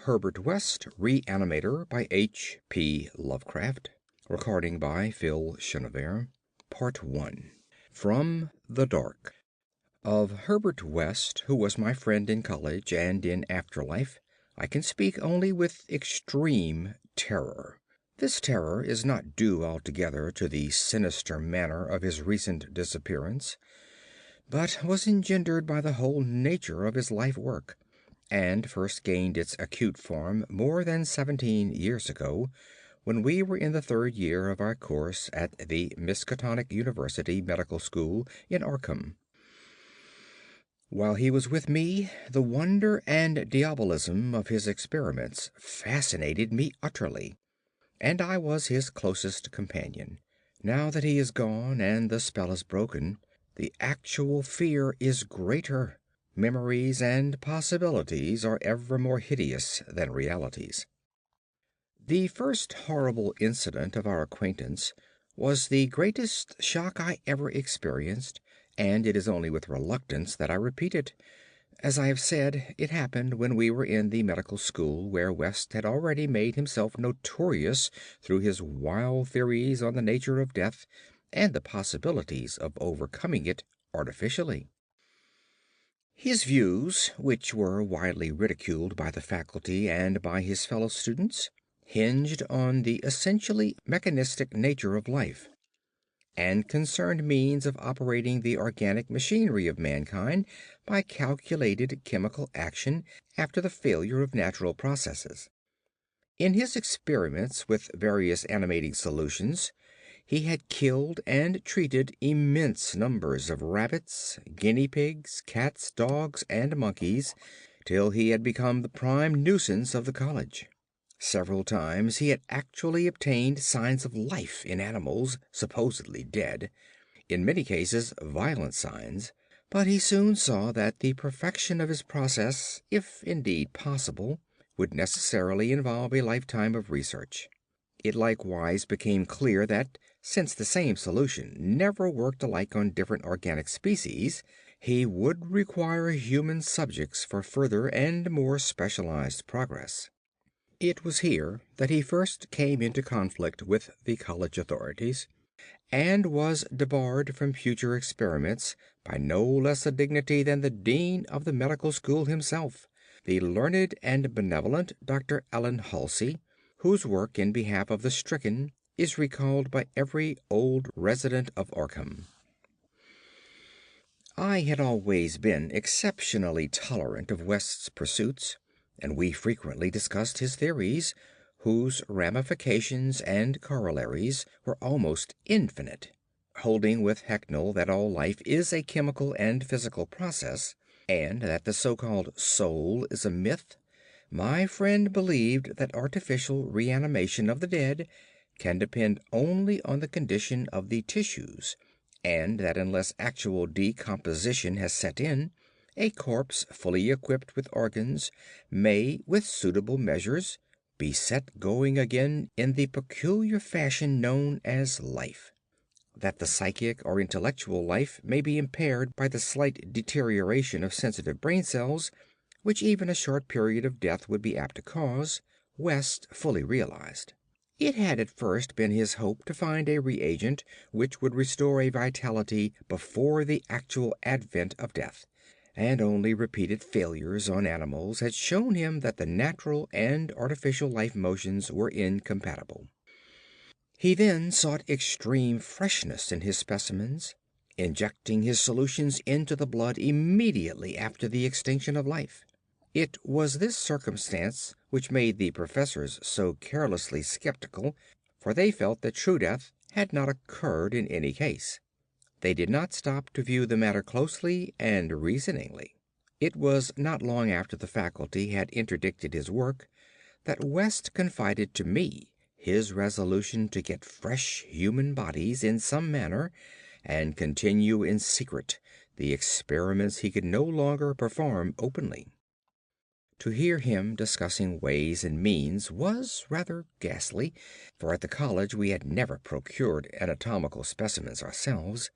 Herbert West, Reanimator by H.P. Lovecraft. Recording by Phil Chenevert. Part 1. From the Dark. Of Herbert West, who was my friend in college and in afterlife, I can speak only with extreme terror. This terror is not due altogether to the sinister manner of his recent disappearance, but was engendered by the whole nature of his life work, and first gained its acute form more than 17 years ago, when we were in the third year of our course at the Miskatonic University Medical School in Arkham. While he was with me, the wonder and diabolism of his experiments fascinated me utterly, and I was his closest companion. Now that he is gone and the spell is broken, the actual fear is greater. Memories and possibilities are ever more hideous than realities. The first horrible incident of our acquaintance was the greatest shock I ever experienced, and it is only with reluctance that I repeat it. As I have said, it happened when we were in the medical school, where West had already made himself notorious through his wild theories on the nature of death and the possibilities of overcoming it artificially. His views, which were widely ridiculed by the faculty and by his fellow students, hinged on the essentially mechanistic nature of life, and concerned means of operating the organic machinery of mankind by calculated chemical action after the failure of natural processes. In his experiments with various animating solutions, he had killed and treated immense numbers of rabbits, guinea pigs, cats, dogs, and monkeys, till he had become the prime nuisance of the college. Several times he had actually obtained signs of life in animals supposedly dead, in many cases violent signs, but he soon saw that the perfection of his process, if indeed possible, would necessarily involve a lifetime of research. It likewise became clear that, since the same solution never worked alike on different organic species, he would require human subjects for further and more specialized progress. It was here that he first came into conflict with the college authorities, and was debarred from future experiments by no less a dignity than the dean of the medical school himself, the learned and benevolent Dr. Allen Halsey, whose work in behalf of the stricken is recalled by every old resident of Arkham. I had always been exceptionally tolerant of West's pursuits, and we frequently discussed his theories, whose ramifications and corollaries were almost infinite. Holding with Haeckel that all life is a chemical and physical process, and that the so-called soul is a myth, my friend believed that artificial reanimation of the dead can depend only on the condition of the tissues, and that unless actual decomposition has set in, a corpse fully equipped with organs may, with suitable measures, be set going again in the peculiar fashion known as life. That the psychic or intellectual life may be impaired by the slight deterioration of sensitive brain cells, which even a short period of death would be apt to cause, West fully realized. It had at first been his hope to find a reagent which would restore a vitality before the actual advent of death, and only repeated failures on animals had shown him that the natural and artificial life motions were incompatible. He then sought extreme freshness in his specimens, injecting his solutions into the blood immediately after the extinction of life. It was this circumstance which made the professors so carelessly skeptical, for they felt that true death had not occurred in any case. They did not stop to view the matter closely and reasoningly. It was not long after the faculty had interdicted his work that West confided to me his resolution to get fresh human bodies in some manner and continue in secret the experiments he could no longer perform openly. To hear him discussing ways and means was rather ghastly, for at the college we had never procured anatomical specimens ourselves.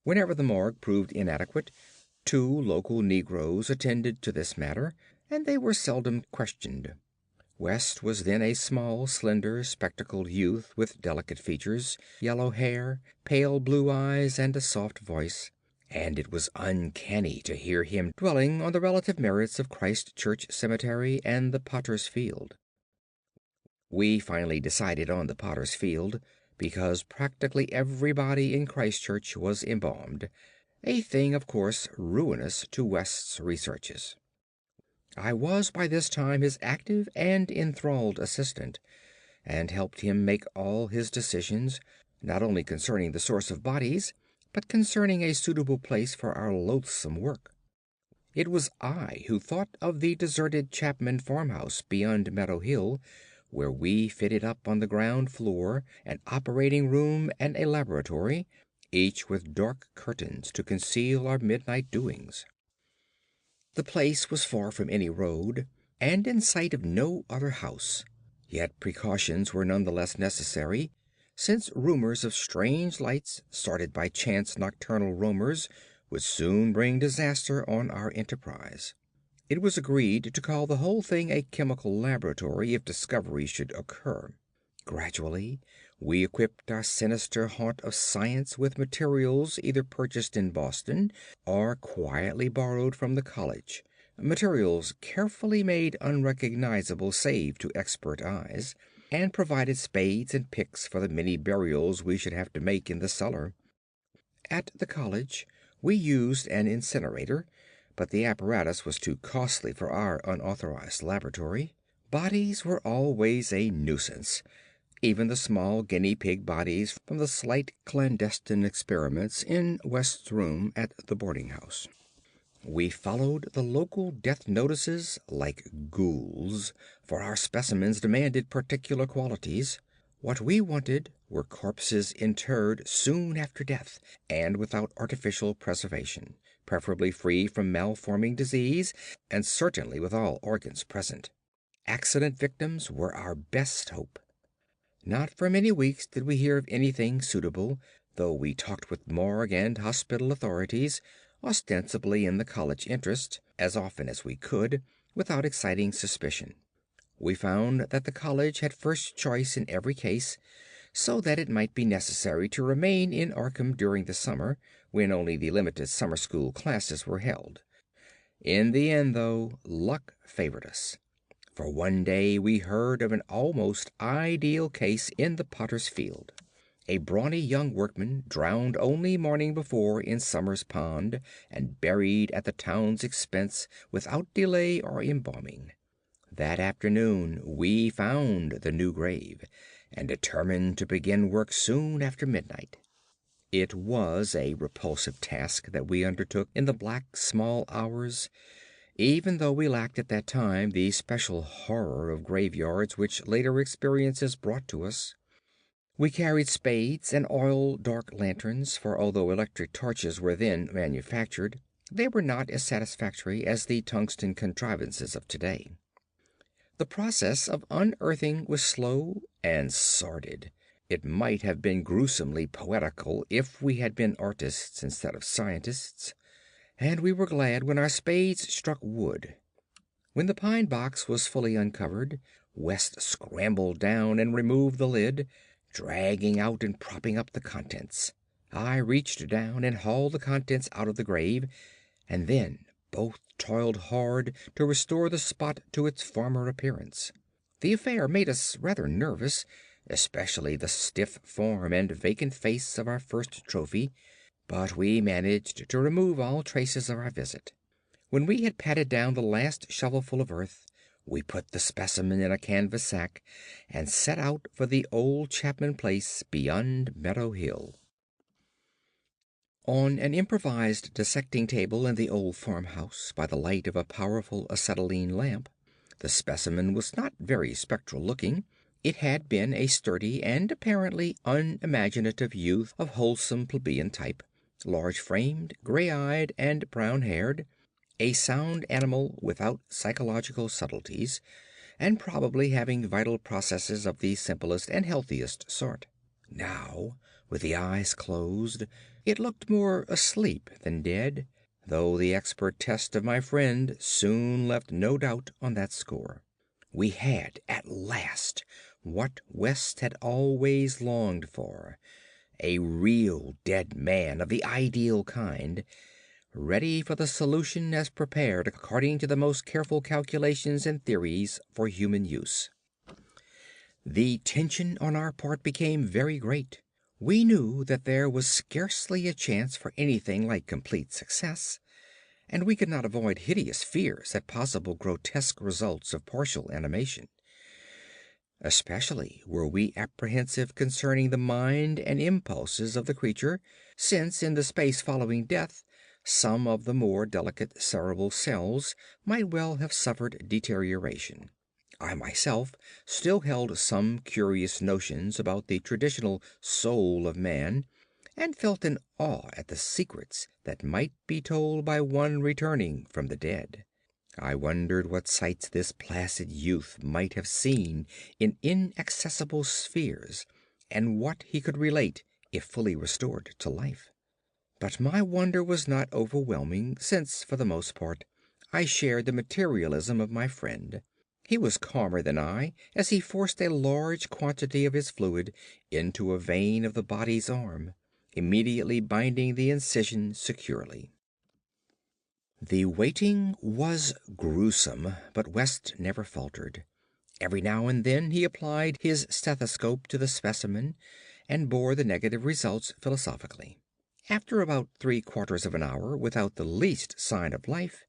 Whenever the morgue proved inadequate, 2 local negroes attended to this matter, and they were seldom questioned. West was then a small, slender, spectacled youth with delicate features, yellow hair, pale blue eyes, and a soft voice, and it was uncanny to hear him dwelling on the relative merits of Christ Church Cemetery and the Potter's Field. We finally decided on the Potter's Field because practically everybody in Christchurch was embalmed, a thing, of course, ruinous to West's researches. I was by this time his active and enthralled assistant, and helped him make all his decisions, not only concerning the source of bodies, but concerning a suitable place for our loathsome work. It was I who thought of the deserted Chapman farmhouse beyond Meadow Hill, where we fitted up on the ground floor an operating room and a laboratory, each with dark curtains to conceal our midnight doings. The place was far from any road, and in sight of no other house, yet precautions were none the less necessary, since rumors of strange lights started by chance nocturnal roamers would soon bring disaster on our enterprise. It was agreed to call the whole thing a chemical laboratory if discovery should occur. Gradually, we equipped our sinister haunt of science with materials either purchased in Boston or quietly borrowed from the college, materials carefully made unrecognizable save to expert eyes, and provided spades and picks for the many burials we should have to make in the cellar. At the college we used an incinerator, but the apparatus was too costly for our unauthorized laboratory. Bodies were always a nuisance, even the small guinea pig bodies from the slight clandestine experiments in West's room at the boarding house. We followed the local death notices like ghouls, for our specimens demanded particular qualities. What we wanted were corpses interred soon after death and without artificial preservation, preferably free from malforming disease and certainly with all organs present. Accident victims were our best hope. Not for many weeks did we hear of anything suitable, though we talked with morgue and hospital authorities, ostensibly in the college interest, as often as we could, without exciting suspicion. We found that the college had first choice in every case, so that it might be necessary to remain in Arkham during the summer, when only the limited summer school classes were held. In the end, though, luck favored us, for one day we heard of an almost ideal case in the Potter's Field. A brawny young workman drowned only morning before in Summer's Pond and buried at the town's expense without delay or embalming. That afternoon we found the new grave, and determined to begin work soon after midnight. It was a repulsive task that we undertook in the black small hours, even though we lacked at that time the special horror of graveyards which later experiences brought to us. We carried spades and oil dark lanterns, for although electric torches were then manufactured, they were not as satisfactory as the tungsten contrivances of today. The process of unearthing was slow and sordid. It might have been gruesomely poetical if we had been artists instead of scientists, and we were glad when our spades struck wood. When the pine box was fully uncovered, West scrambled down and removed the lid, dragging out and propping up the contents. I reached down and hauled the contents out of the grave, and then both toiled hard to restore the spot to its former appearance. The affair made us rather nervous, especially the stiff form and vacant face of our first trophy, but we managed to remove all traces of our visit. When we had patted down the last shovelful of earth, we put the specimen in a canvas sack and set out for the old Chapman place beyond Meadow Hill. On an improvised dissecting table in the old farmhouse, by the light of a powerful acetylene lamp, the specimen was not very spectral looking. It had been a sturdy and apparently unimaginative youth of wholesome plebeian type, large-framed, gray-eyed, and brown-haired, a sound animal without psychological subtleties, and probably having vital processes of the simplest and healthiest sort. Now, with the eyes closed, it looked more asleep than dead, though the expert test of my friend soon left no doubt on that score. We had, at last, what West had always longed for: a real dead man of the ideal kind, ready for the solution as prepared according to the most careful calculations and theories for human use. The tension on our part became very great. We knew that there was scarcely a chance for anything like complete success, and we could not avoid hideous fears at possible grotesque results of partial animation. Especially were we apprehensive concerning the mind and impulses of the creature, since in the space following death some of the more delicate cerebral cells might well have suffered deterioration. I myself still held some curious notions about the traditional soul of man, and felt an awe at the secrets that might be told by one returning from the dead. I wondered what sights this placid youth might have seen in inaccessible spheres, and what he could relate if fully restored to life. But my wonder was not overwhelming, since, for the most part, I shared the materialism of my friend. He was calmer than I as he forced a large quantity of his fluid into a vein of the body's arm, immediately binding the incision securely. The waiting was gruesome, but West never faltered. Every now and then he applied his stethoscope to the specimen and bore the negative results philosophically. After about 3/4 of an hour without the least sign of life,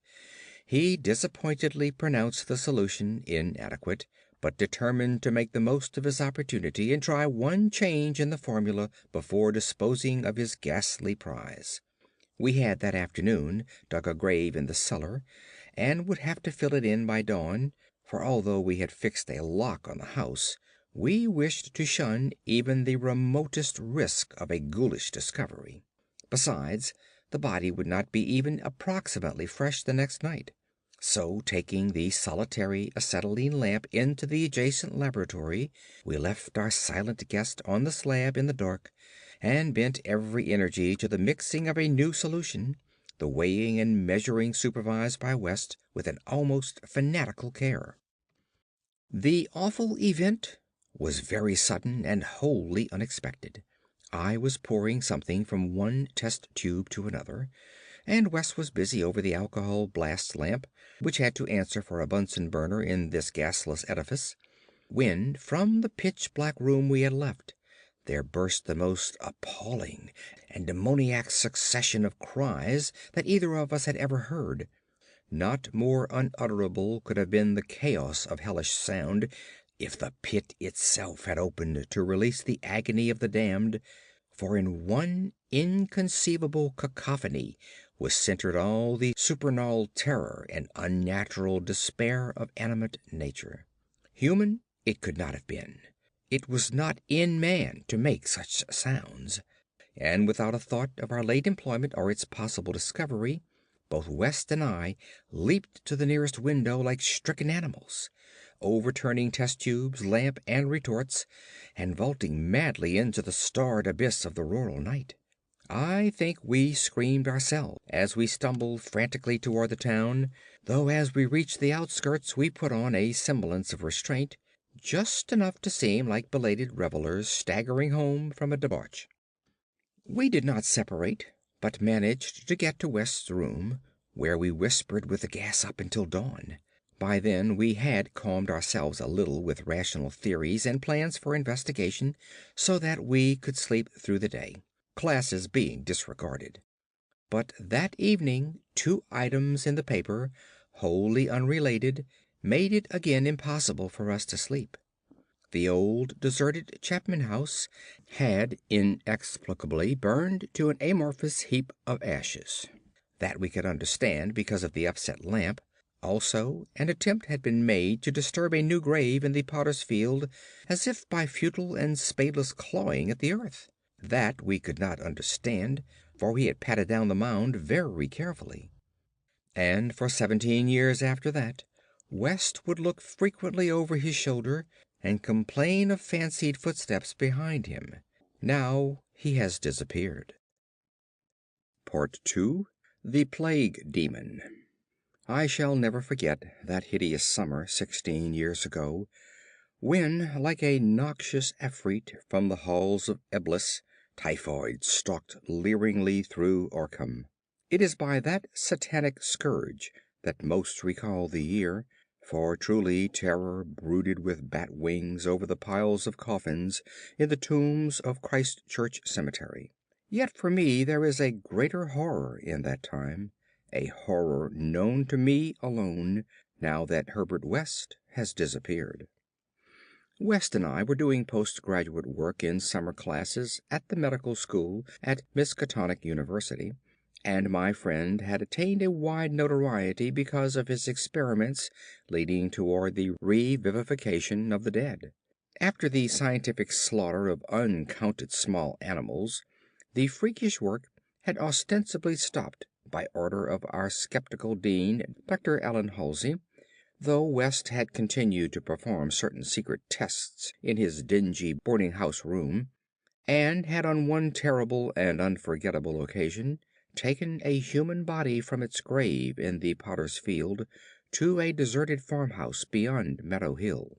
he disappointedly pronounced the solution inadequate, but determined to make the most of his opportunity and try one change in the formula before disposing of his ghastly prize. We had that afternoon dug a grave in the cellar, and would have to fill it in by dawn, for although we had fixed a lock on the house, we wished to shun even the remotest risk of a ghoulish discovery. Besides, the body would not be even approximately fresh the next night. So, taking the solitary acetylene lamp into the adjacent laboratory, we left our silent guest on the slab in the dark, and bent every energy to the mixing of a new solution, the weighing and measuring supervised by West with an almost fanatical care. The awful event was very sudden and wholly unexpected. I was pouring something from one test tube to another, and West was busy over the alcohol blast lamp, which had to answer for a Bunsen burner in this gasless edifice, when from the pitch-black room we had left there burst the most appalling and demoniac succession of cries that either of us had ever heard. Not more unutterable could have been the chaos of hellish sound if the pit itself had opened to release the agony of the damned, for in one inconceivable cacophony was centered all the supernal terror and unnatural despair of animate nature. Human it could not have been. It was not in man to make such sounds, and without a thought of our late employment or its possible discovery, both West and I leaped to the nearest window like stricken animals, overturning test tubes, lamp, and retorts, and vaulting madly into the starred abyss of the rural night. I think we screamed ourselves as we stumbled frantically toward the town, though as we reached the outskirts we put on a semblance of restraint, just enough to seem like belated revelers staggering home from a debauch. We did not separate, but managed to get to West's room, where we whispered with the gas up until dawn. By then we had calmed ourselves a little with rational theories and plans for investigation, so that we could sleep through the day, classes being disregarded. But that evening 2 items in the paper, wholly unrelated, made it again impossible for us to sleep. The old deserted Chapman house had inexplicably burned to an amorphous heap of ashes. That we could understand because of the upset lamp. Also, an attempt had been made to disturb a new grave in the potter's field, as if by futile and spadeless clawing at the earth. That we could not understand, for we had patted down the mound very carefully. And for 17 years after that, West would look frequently over his shoulder and complain of fancied footsteps behind him. Now he has disappeared. Part 2. The Plague-Daemon. I shall never forget that hideous summer 16 years ago, when, like a noxious efreet from the halls of Eblis, typhoid stalked leeringly through Arkham. It is by that satanic scourge that most recall the year, for truly terror brooded with bat wings over the piles of coffins in the tombs of Christ Church Cemetery. Yet for me there is a greater horror in that time, a horror known to me alone, now that Herbert West has disappeared. West and I were doing postgraduate work in summer classes at the medical school at Miskatonic University, and my friend had attained a wide notoriety because of his experiments leading toward the revivification of the dead. After the scientific slaughter of uncounted small animals, the freakish work had ostensibly stopped by order of our skeptical dean, Dr. Allen Halsey, though West had continued to perform certain secret tests in his dingy boarding house room, and had on one terrible and unforgettable occasion taken a human body from its grave in the Potter's Field to a deserted farmhouse beyond Meadow Hill.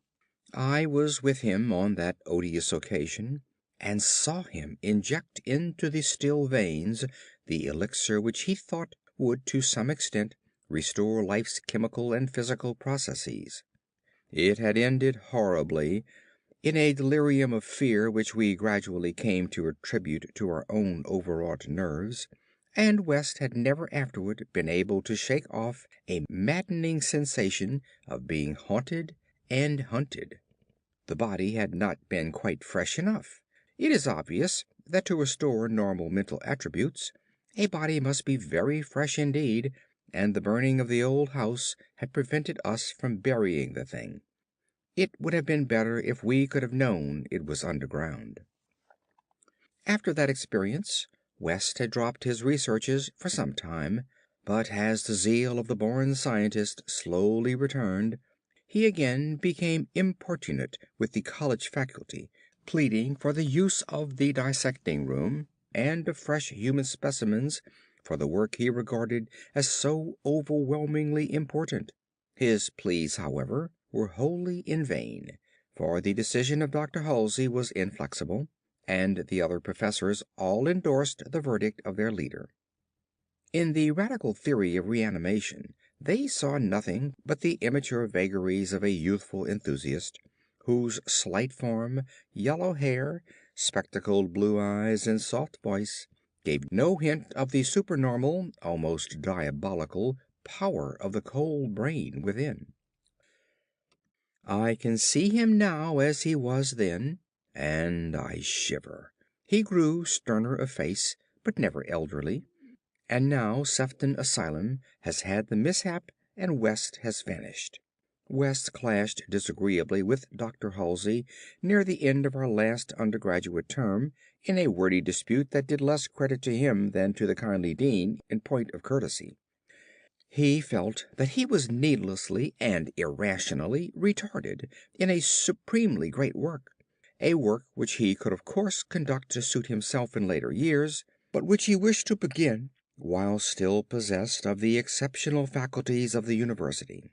I was with him on that odious occasion, and saw him inject into the still veins the elixir which he thought would to some extent restore life's chemical and physical processes. It had ended horribly, in a delirium of fear which we gradually came to attribute to our own overwrought nerves, and West had never afterward been able to shake off a maddening sensation of being haunted and hunted. The body had not been quite fresh enough. It is obvious that to restore normal mental attributes, a body must be very fresh indeed, and the burning of the old house had prevented us from burying the thing. It would have been better if we could have known it was underground. After that experience, West had dropped his researches for some time, but as the zeal of the born scientist slowly returned, he again became importunate with the college faculty, pleading for the use of the dissecting room and of fresh human specimens for the work he regarded as so overwhelmingly important. His pleas, however, were wholly in vain, for the decision of Dr. Halsey was inflexible, and the other professors all endorsed the verdict of their leader. In the radical theory of reanimation they saw nothing but the immature vagaries of a youthful enthusiast, whose slight form, yellow hair, spectacled blue eyes, and soft voice gave no hint of the supernormal, almost diabolical, power of the cold brain within. I can see him now as he was then, and I shiver. He grew sterner of face, but never elderly. And now Sefton Asylum has had the mishap and West has vanished. West clashed disagreeably with Dr. Halsey near the end of our last undergraduate term in a wordy dispute that did less credit to him than to the kindly dean in point of courtesy. He felt that he was needlessly and irrationally retarded in a supremely great work, a work which he could of course conduct to suit himself in later years, but which he wished to begin while still possessed of the exceptional faculties of the university.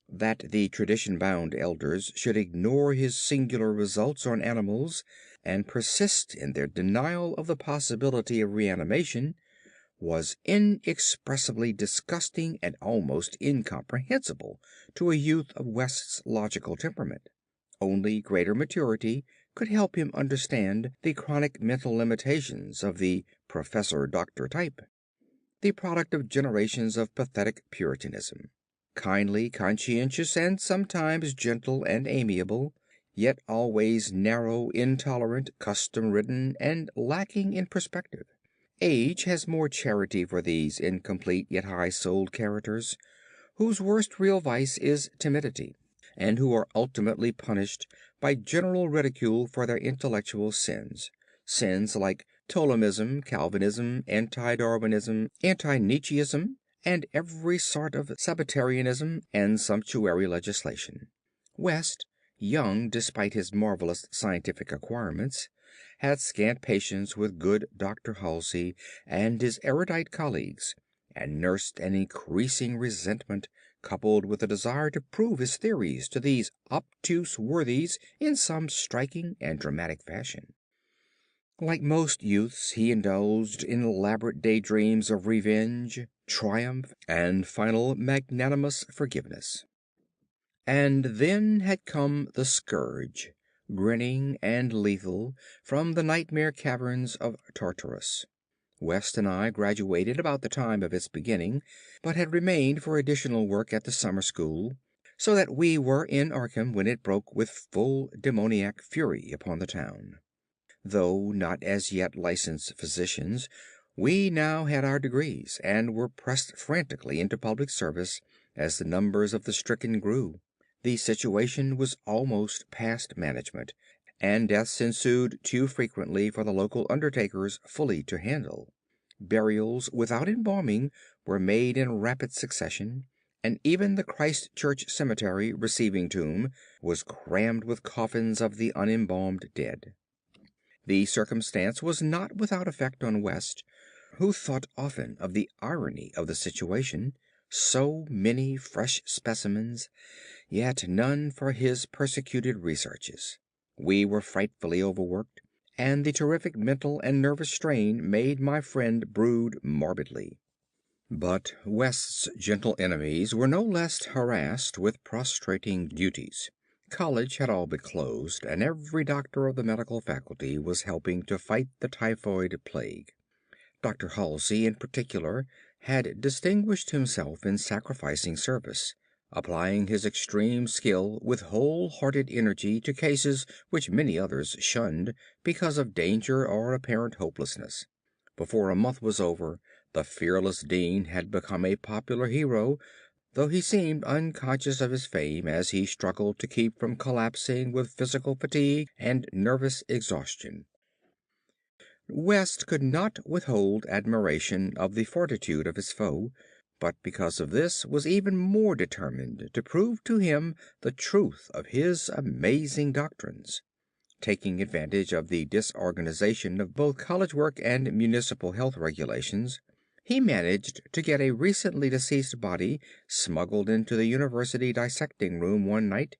That the tradition-bound elders should ignore his singular results on animals and persist in their denial of the possibility of reanimation was inexpressibly disgusting and almost incomprehensible to a youth of West's logical temperament. Only greater maturity could help him understand the chronic mental limitations of the Professor Doctor type, the product of generations of pathetic puritanism. Kindly, conscientious, and sometimes gentle and amiable, yet always narrow, intolerant, custom-ridden, and lacking in perspective. Age has more charity for these incomplete yet high-souled characters, whose worst real vice is timidity, and who are ultimately punished by general ridicule for their intellectual sins. Sins like Ptolemism, Calvinism, anti-Darwinism, anti-Nietzscheism, and every sort of Sabbatarianism and sumptuary legislation. West, young despite his marvelous scientific acquirements, had scant patience with good Dr. Halsey and his erudite colleagues, and nursed an increasing resentment coupled with a desire to prove his theories to these obtuse worthies in some striking and dramatic fashion. Like most youths, he indulged in elaborate daydreams of revenge, triumph, and final magnanimous forgiveness. And then had come the scourge, grinning and lethal, from the nightmare caverns of Tartarus. West and I graduated about the time of its beginning, but had remained for additional work at the summer school, so that we were in Arkham when it broke with full demoniac fury upon the town. Though not as yet licensed physicians, we now had our degrees, and were pressed frantically into public service as the numbers of the stricken grew. The situation was almost past management, and deaths ensued too frequently for the local undertakers fully to handle. Burials without embalming were made in rapid succession, and even the Christ Church Cemetery receiving tomb was crammed with coffins of the unembalmed dead. The circumstance was not without effect on West, who thought often of the irony of the situation: so many fresh specimens, yet none for his persecuted researches. We were frightfully overworked, and the terrific mental and nervous strain made my friend brood morbidly. But West's gentle enemies were no less harassed with prostrating duties. College had all but closed, and every doctor of the medical faculty was helping to fight the typhoid plague. Dr. Halsey, in particular, had distinguished himself in sacrificing service, applying his extreme skill with whole-hearted energy to cases which many others shunned because of danger or apparent hopelessness. Before a month was over, the fearless dean had become a popular hero, though he seemed unconscious of his fame as he struggled to keep from collapsing with physical fatigue and nervous exhaustion. West could not withhold admiration of the fortitude of his foe, but because of this was even more determined to prove to him the truth of his amazing doctrines. Taking advantage of the disorganization of both college work and municipal health regulations, he managed to get a recently deceased body smuggled into the university dissecting room one night,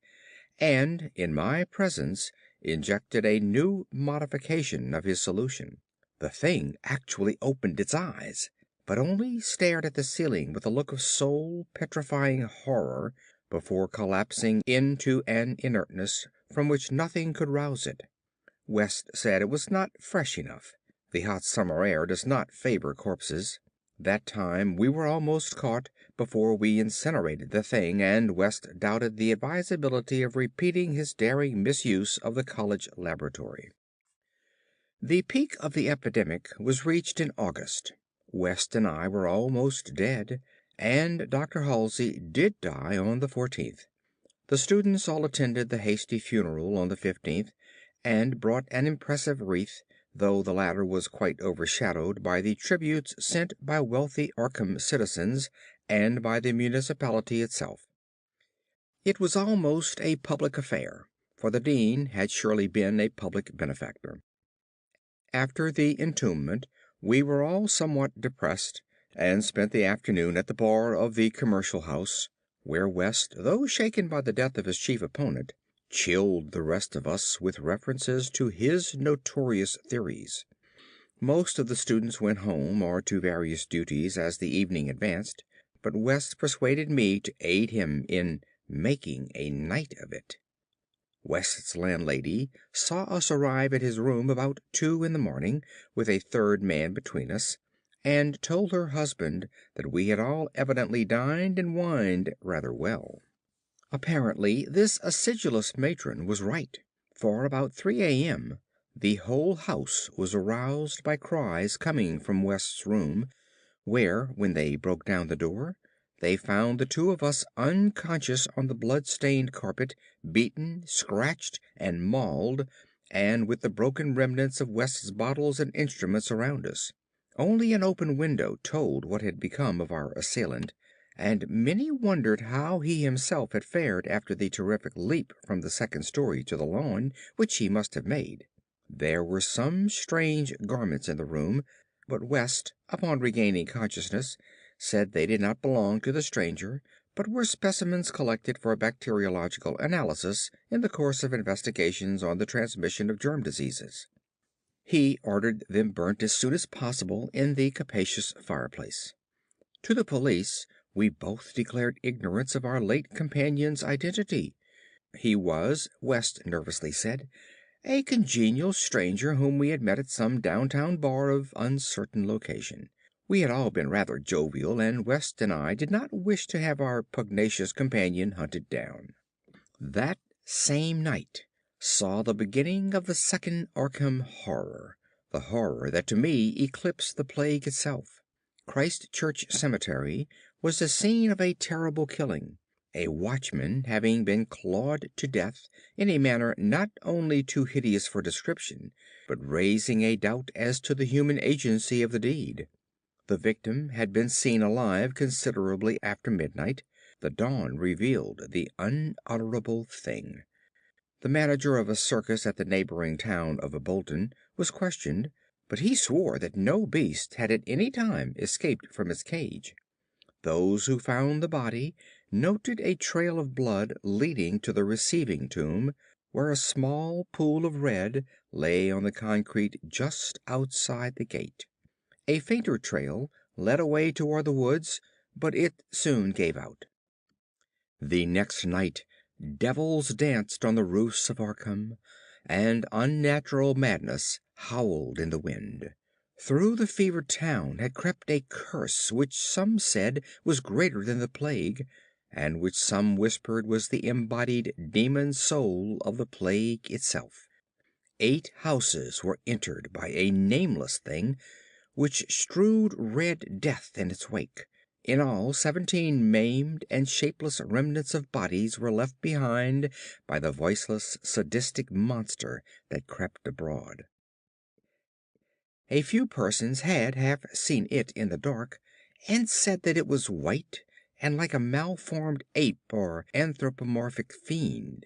and in my presence injected a new modification of his solution. The thing actually opened its eyes, but only stared at the ceiling with a look of soul-petrifying horror before collapsing into an inertness from which nothing could rouse it. West said it was not fresh enough. The hot summer air does not favor corpses. That time we were almost caught before we incinerated the thing, and West doubted the advisability of repeating his daring misuse of the college laboratory. The peak of the epidemic was reached in August. West and I were almost dead, and Dr. Halsey did die on the 14th. The students all attended the hasty funeral on the 15th, and brought an impressive wreath, though the latter was quite overshadowed by the tributes sent by wealthy Arkham citizens and by the municipality itself. It was almost a public affair, for the dean had surely been a public benefactor. After the entombment we were all somewhat depressed, and spent the afternoon at the bar of the Commercial House, where West, though shaken by the death of his chief opponent, chilled the rest of us with references to his notorious theories. Most of the students went home or to various duties as the evening advanced, but West persuaded me to aid him in making a night of it. West's landlady saw us arrive at his room about 2 in the morning, with a third man between us, and told her husband that we had all evidently dined and wined rather well. Apparently this acidulous matron was right, for about 3 a.m. the whole house was aroused by cries coming from West's room, where, when they broke down the door, they found the two of us unconscious on the blood-stained carpet, beaten, scratched, and mauled, and with the broken remnants of West's bottles and instruments around us. Only an open window told what had become of our assailant, and many wondered how he himself had fared after the terrific leap from the second story to the lawn which he must have made. There were some strange garments in the room, but West, upon regaining consciousness, said they did not belong to the stranger, but were specimens collected for bacteriological analysis in the course of investigations on the transmission of germ diseases. He ordered them burnt as soon as possible in the capacious fireplace. To the police we both declared ignorance of our late companion's identity. He was, West nervously said, a congenial stranger whom we had met at some downtown bar of uncertain location. We had all been rather jovial, and West and I did not wish to have our pugnacious companion hunted down. That same night saw the beginning of the second Arkham horror, the horror that to me eclipsed the plague itself. Christ Church Cemetery was the scene of a terrible killing, a watchman having been clawed to death in a manner not only too hideous for description, but raising a doubt as to the human agency of the deed. The victim had been seen alive considerably after midnight. The dawn revealed the unutterable thing. The manager of a circus at the neighboring town of Bolton was questioned, but he swore that no beast had at any time escaped from its cage. Those who found the body noted a trail of blood leading to the receiving tomb, where a small pool of red lay on the concrete just outside the gate. A fainter trail led away toward the woods, but it soon gave out. The next night devils danced on the roofs of Arkham, and unnatural madness howled in the wind. Through the fevered town had crept a curse which some said was greater than the plague, and which some whispered was the embodied demon soul of the plague itself. 8 houses were entered by a nameless thing, which strewed red death in its wake. In all, 17 maimed and shapeless remnants of bodies were left behind by the voiceless, sadistic monster that crept abroad. A few persons had half seen it in the dark, and said that it was white and like a malformed ape or anthropomorphic fiend.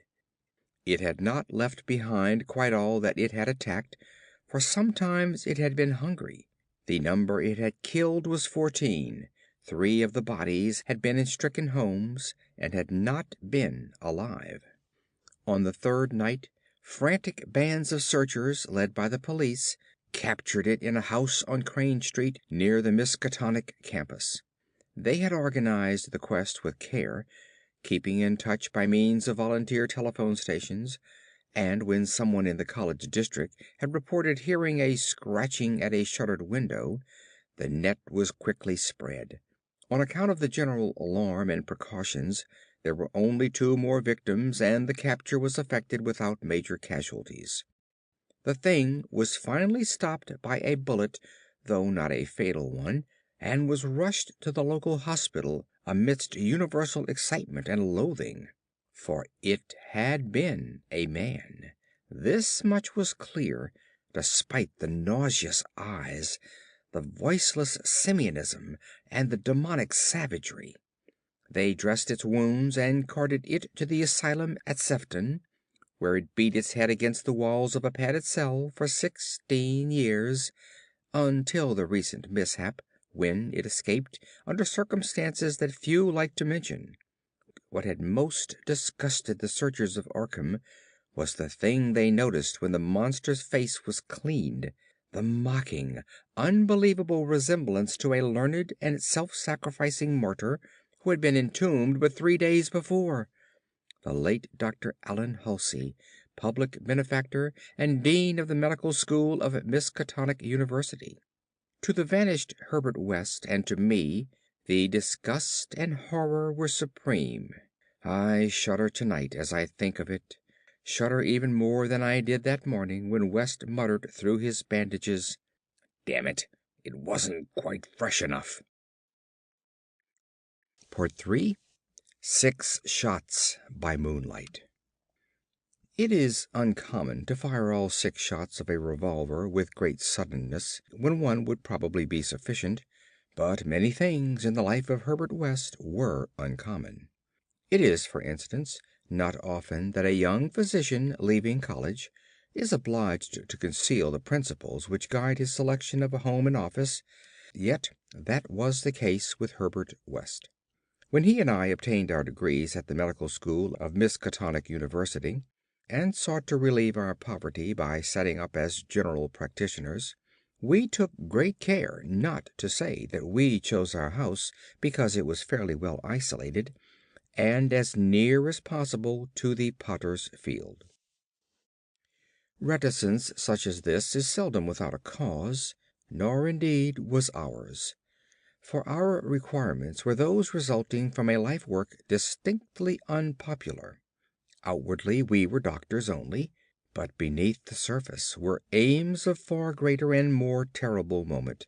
It had not left behind quite all that it had attacked, for sometimes it had been hungry. The number it had killed was 14. 3 of the bodies had been in stricken homes and had not been alive. On the 3rd night, frantic bands of searchers, led by the police, captured it in a house on Crane Street near the Miskatonic campus. They had organized the quest with care, keeping in touch by means of volunteer telephone stations, and when someone in the college district had reported hearing a scratching at a shuttered window, the net was quickly spread. On account of the general alarm and precautions, there were only 2 more victims, and the capture was effected without major casualties. The thing was finally stopped by a bullet, though not a fatal one, and was rushed to the local hospital amidst universal excitement and loathing. For it had been a man. This much was clear, despite the nauseous eyes, the voiceless simianism, and the demonic savagery. They dressed its wounds and carted it to the asylum at Sefton, where it beat its head against the walls of a padded cell for 16 years, until the recent mishap, when it escaped under circumstances that few like to mention. What had most disgusted the searchers of Arkham was the thing they noticed when the monster's face was cleaned: the mocking, unbelievable resemblance to a learned and self-sacrificing martyr who had been entombed but 3 days before. The late Dr. Allen Halsey, public benefactor and dean of the medical school of Miskatonic University. To the vanished Herbert West and to me, the disgust and horror were supreme. I shudder tonight as I think of it, shudder even more than I did that morning when West muttered through his bandages, "Damn it, it wasn't quite fresh enough." Part 3. 6 Shots by Moonlight. It is uncommon to fire all 6 shots of a revolver with great suddenness when one would probably be sufficient, but many things in the life of Herbert West were uncommon. It is, for instance, not often that a young physician leaving college is obliged to conceal the principles which guide his selection of a home and office, yet that was the case with Herbert West. When he and I obtained our degrees at the medical school of Miskatonic University, and sought to relieve our poverty by setting up as general practitioners, we took great care not to say that we chose our house because it was fairly well isolated, and as near as possible to the potter's field. Reticence such as this is seldom without a cause, nor indeed was ours, for our requirements were those resulting from a life work distinctly unpopular. Outwardly we were doctors only, but beneath the surface were aims of far greater and more terrible moment,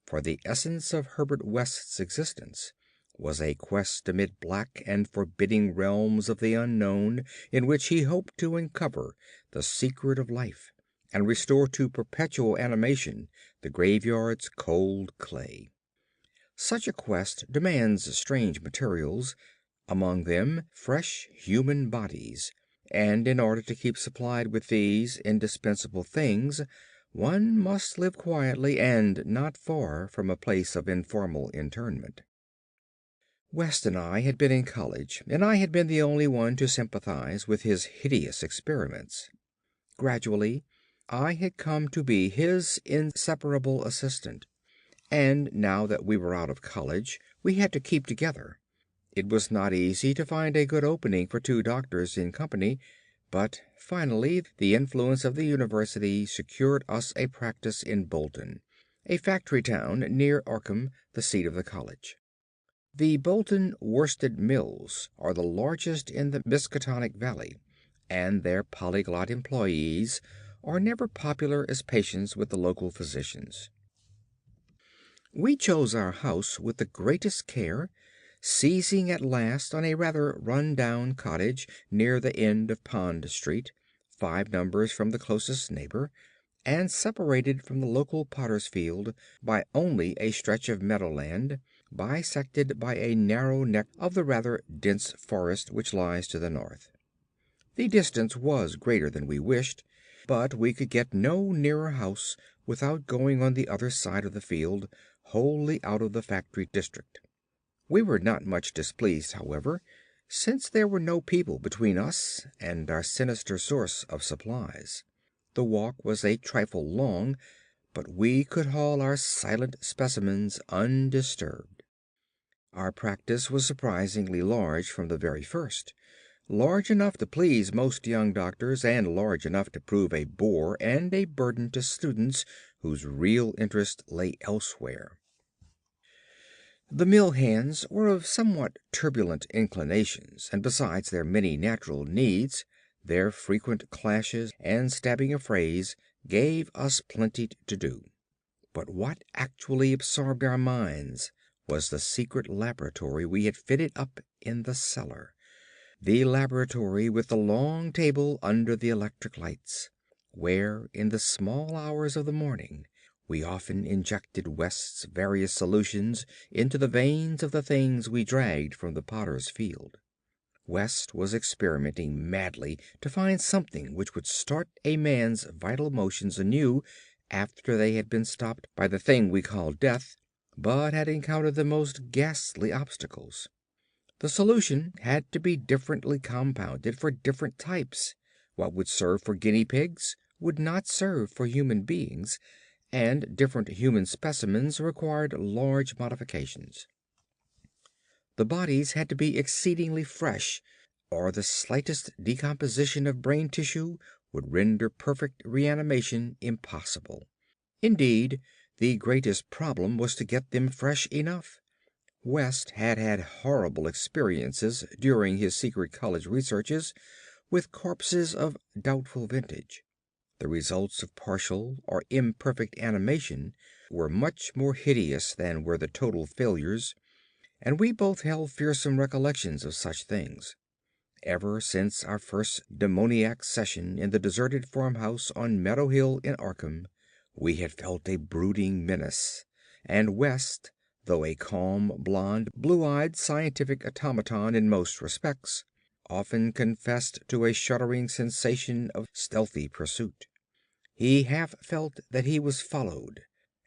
for the essence of Herbert West's existence was a quest amid black and forbidding realms of the unknown, in which he hoped to uncover the secret of life and restore to perpetual animation the graveyard's cold clay. Such a quest demands strange materials, among them fresh human bodies, and in order to keep supplied with these indispensable things one must live quietly and not far from a place of informal interment. West and I had been in college, and I had been the only one to sympathize with his hideous experiments. Gradually I had come to be his inseparable assistant, and now that we were out of college we had to keep together. It was not easy to find a good opening for two doctors in company, but finally the influence of the university secured us a practice in Bolton, a factory town near Arkham, the seat of the college. The Bolton worsted mills are the largest in the Miskatonic Valley, and their polyglot employees are never popular as patients with the local physicians. We chose our house with the greatest care, seizing at last on a rather run-down cottage near the end of Pond Street, 5 numbers from the closest neighbor, and separated from the local potter's field by only a stretch of meadowland, bisected by a narrow neck of the rather dense forest which lies to the north. The distance was greater than we wished, but we could get no nearer house without going on the other side of the field, wholly out of the factory district. We were not much displeased, however, since there were no people between us and our sinister source of supplies. The walk was a trifle long, but we could haul our silent specimens undisturbed. Our practice was surprisingly large from the very first, large enough to please most young doctors, and large enough to prove a bore and a burden to students whose real interest lay elsewhere. The mill hands were of somewhat turbulent inclinations, and besides their many natural needs, their frequent clashes and stabbing affrays gave us plenty to do. But what actually absorbed our minds was the secret laboratory we had fitted up in the cellar, the laboratory with the long table under the electric lights, where in the small hours of the morning we often injected West's various solutions into the veins of the things we dragged from the potter's field. West was experimenting madly to find something which would start a man's vital motions anew after they had been stopped by the thing we called death, but had encountered the most ghastly obstacles. The solution had to be differently compounded for different types. What would serve for guinea pigs would not serve for human beings, and different human specimens required large modifications. The bodies had to be exceedingly fresh, or the slightest decomposition of brain tissue would render perfect reanimation impossible. Indeed, the greatest problem was to get them fresh enough. West had had horrible experiences during his secret college researches with corpses of doubtful vintage. The results of partial or imperfect animation were much more hideous than were the total failures, and we both held fearsome recollections of such things. Ever since our first demoniac session in the deserted farmhouse on Meadow Hill in Arkham, we had felt a brooding menace, and West, though a calm, blond, blue-eyed scientific automaton in most respects, often confessed to a shuddering sensation of stealthy pursuit. He half felt that he was followed,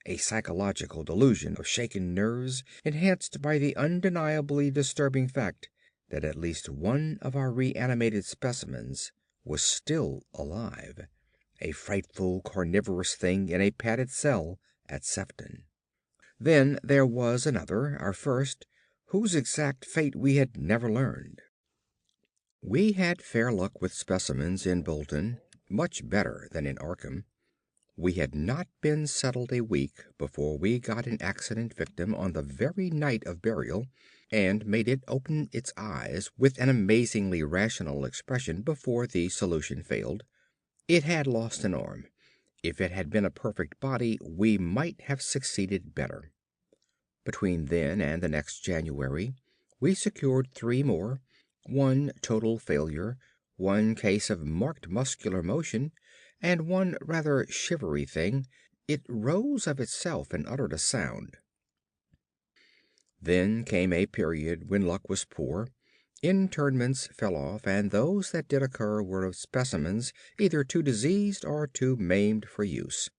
a psychological delusion of shaken nerves enhanced by the undeniably disturbing fact that at least one of our reanimated specimens was still alive, a frightful carnivorous thing in a padded cell at Sefton. Then there was another, our first, whose exact fate we had never learned. We had fair luck with specimens in Bolton, much better than in Arkham. We had not been settled a week before we got an accident victim on the very night of burial, and made it open its eyes with an amazingly rational expression before the solution failed. It had lost an arm. If it had been a perfect body, we might have succeeded better. Between then and the next January, we secured 3 more, one total failure, one case of marked muscular motion, and one rather shivery thing. It rose of itself and uttered a sound. Then came a period when luck was poor. Internments fell off, and those that did occur were of specimens either too diseased or too maimed for use.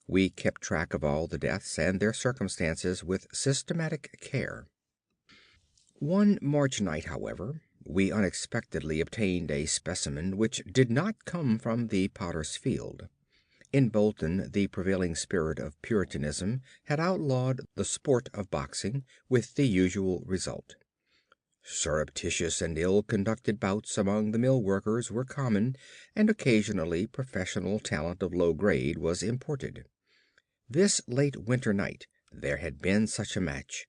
We kept track of all the deaths and their circumstances with systematic care. One March night, however, we unexpectedly obtained a specimen which did not come from the potter's field. In Bolton, the prevailing spirit of Puritanism had outlawed the sport of boxing, with the usual result. Surreptitious and ill-conducted bouts among the mill workers were common, and occasionally professional talent of low grade was imported. This late winter night there had been such a match,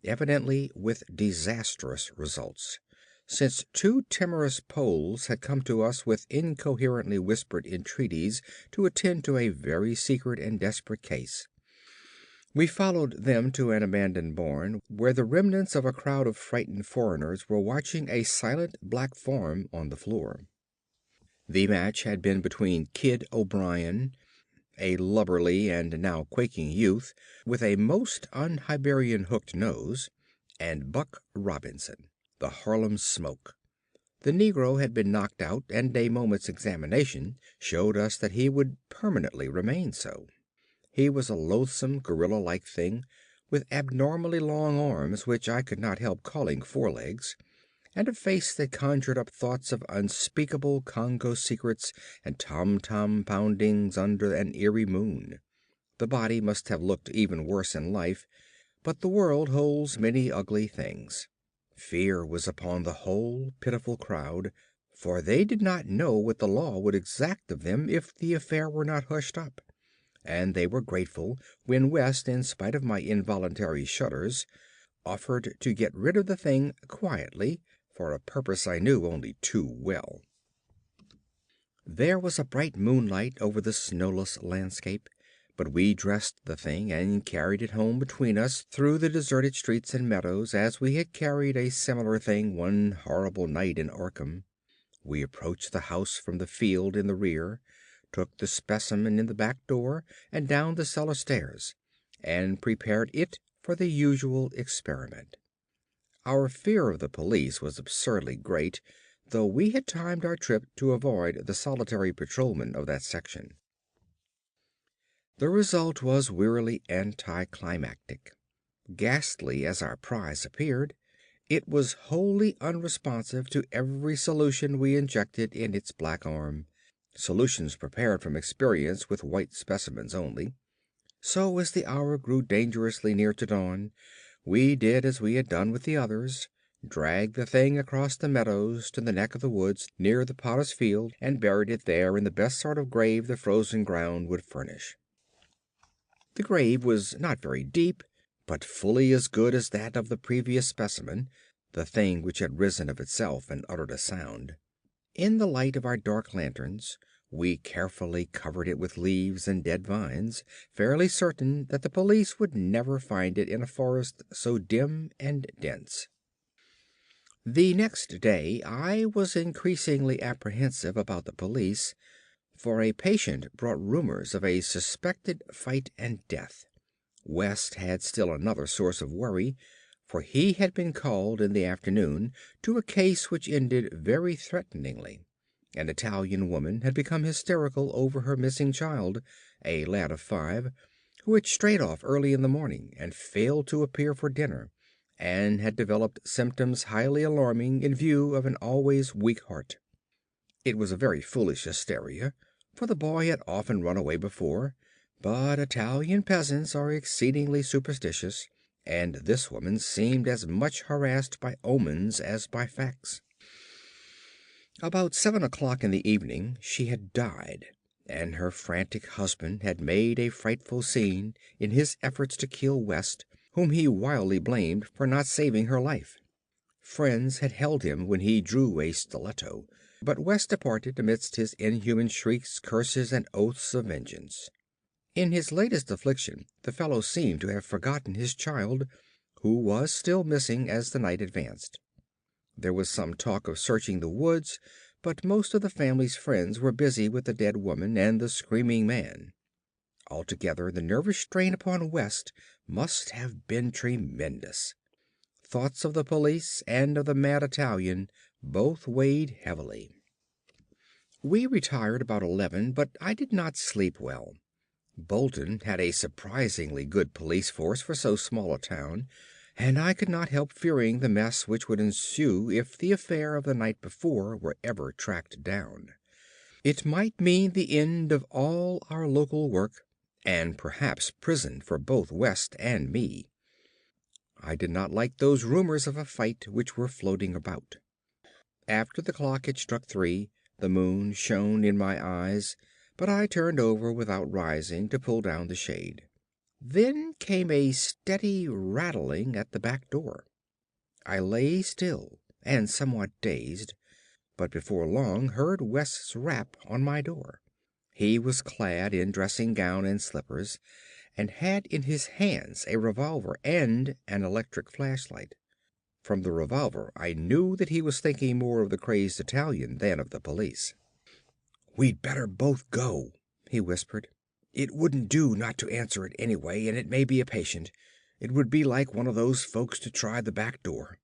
evidently with disastrous results, since 2 timorous Poles had come to us with incoherently whispered entreaties to attend to a very secret and desperate case. We followed them to an abandoned barn, where the remnants of a crowd of frightened foreigners were watching a silent black form on the floor. The match had been between Kid O'Brien, a lubberly and now quaking youth with a most un-Hibernian hooked nose, and Buck Robinson, the Harlem Smoke. The Negro had been knocked out, and a moment's examination showed us that he would permanently remain so. He was a loathsome, gorilla-like thing, with abnormally long arms which I could not help calling forelegs, and a face that conjured up thoughts of unspeakable Congo secrets and tom-tom poundings under an eerie moon. The body must have looked even worse in life, but the world holds many ugly things. Fear was upon the whole pitiful crowd, for they did not know what the law would exact of them if the affair were not hushed up, and they were grateful when West, in spite of my involuntary shudders, offered to get rid of the thing quietly, for a purpose I knew only too well. There was a bright moonlight over the snowless landscape, but we dressed the thing and carried it home between us through the deserted streets and meadows, as we had carried a similar thing one horrible night in Arkham. We approached the house from the field in the rear, took the specimen in the back door and down the cellar stairs, and prepared it for the usual experiment. Our fear of the police was absurdly great, though we had timed our trip to avoid the solitary patrolman of that section. The result was wearily anticlimactic. Ghastly as our prize appeared, it was wholly unresponsive to every solution we injected in its black arm, solutions prepared from experience with white specimens only. So as the hour grew dangerously near to dawn, we did as we had done with the others, dragged the thing across the meadows to the neck of the woods near the potter's field, and buried it there in the best sort of grave the frozen ground would furnish. The grave was not very deep, but fully as good as that of the previous specimen, the thing which had risen of itself and uttered a sound. In the light of our dark lanterns, we carefully covered it with leaves and dead vines, fairly certain that the police would never find it in a forest so dim and dense. The next day I was increasingly apprehensive about the police, for a patient brought rumors of a suspected fight and death. West had still another source of worry, for he had been called in the afternoon to a case which ended very threateningly. An Italian woman had become hysterical over her missing child, a lad of 5, who had strayed off early in the morning and failed to appear for dinner, and had developed symptoms highly alarming in view of an always weak heart. It was a very foolish hysteria, for the boy had often run away before, but Italian peasants are exceedingly superstitious, and this woman seemed as much harassed by omens as by facts. About 7 o'clock in the evening she had died, and her frantic husband had made a frightful scene in his efforts to kill West, whom he wildly blamed for not saving her life. Friends had held him when he drew a stiletto, but West departed amidst his inhuman shrieks, curses, and oaths of vengeance. In his latest affliction the fellow seemed to have forgotten his child, who was still missing as the night advanced. There was some talk of searching the woods, but most of the family's friends were busy with the dead woman and the screaming man. Altogether, the nervous strain upon West must have been tremendous. Thoughts of the police and of the mad Italian both weighed heavily. We retired about 11, but I did not sleep well. Bolton had a surprisingly good police force for so small a town, and I could not help fearing the mess which would ensue if the affair of the night before were ever tracked down. It might mean the end of all our local work, and perhaps prison for both West and me. I did not like those rumors of a fight which were floating about. After the clock had struck 3, the moon shone in my eyes, but I turned over without rising to pull down the shade. Then came a steady rattling at the back door. I lay still and somewhat dazed, but before long heard West's rap on my door. He was clad in dressing gown and slippers, and had in his hands a revolver and an electric flashlight. From the revolver I knew that he was thinking more of the crazed Italian than of the police. "We'd better both go," he whispered. "It wouldn't do not to answer it anyway, and it may be a patient. It would be like one of those folks to try the back door."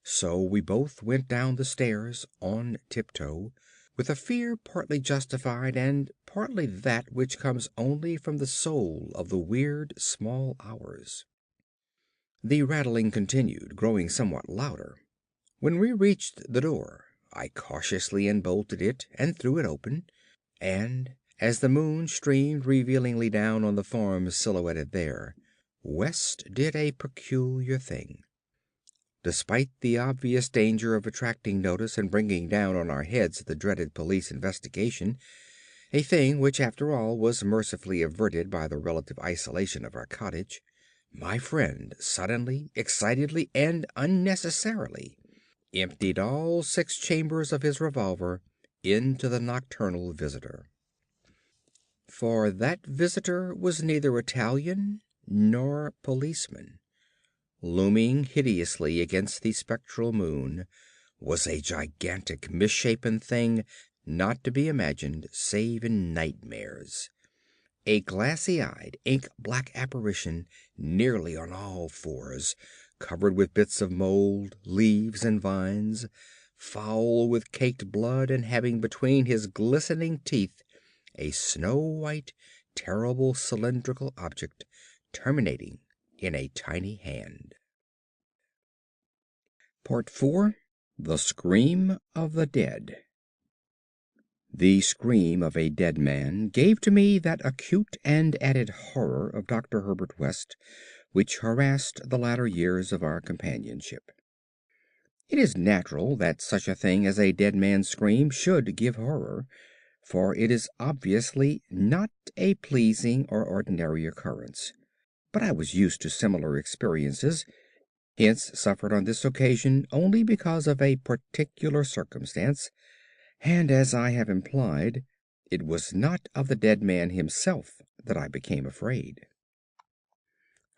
So we both went down the stairs on tiptoe, with a fear partly justified and partly that which comes only from the soul of the weird small hours. The rattling continued, growing somewhat louder. When we reached the door, I cautiously unbolted it and threw it open, and as the moon streamed revealingly down on the form silhouetted there, West did a peculiar thing. Despite the obvious danger of attracting notice and bringing down on our heads the dreaded police investigation, a thing which after all was mercifully averted by the relative isolation of our cottage, my friend suddenly, excitedly, and unnecessarily emptied all 6 chambers of his revolver into the nocturnal visitor. For that visitor was neither Italian nor policeman. Looming hideously against the spectral moon was a gigantic, misshapen thing not to be imagined save in nightmares. A glassy-eyed, ink-black apparition nearly on all fours, covered with bits of mold, leaves, and vines, foul with caked blood, and having between his glistening teeth a snow-white, terrible cylindrical object terminating in a tiny hand. Part 4. The Scream of the Dead. The scream of a dead man gave to me that acute and added horror of Dr. Herbert West which harassed the latter years of our companionship. It is natural that such a thing as a dead man's scream should give horror, for it is obviously not a pleasing or ordinary occurrence. But I was used to similar experiences, hence suffered on this occasion only because of a particular circumstance, and as I have implied, it was not of the dead man himself that I became afraid.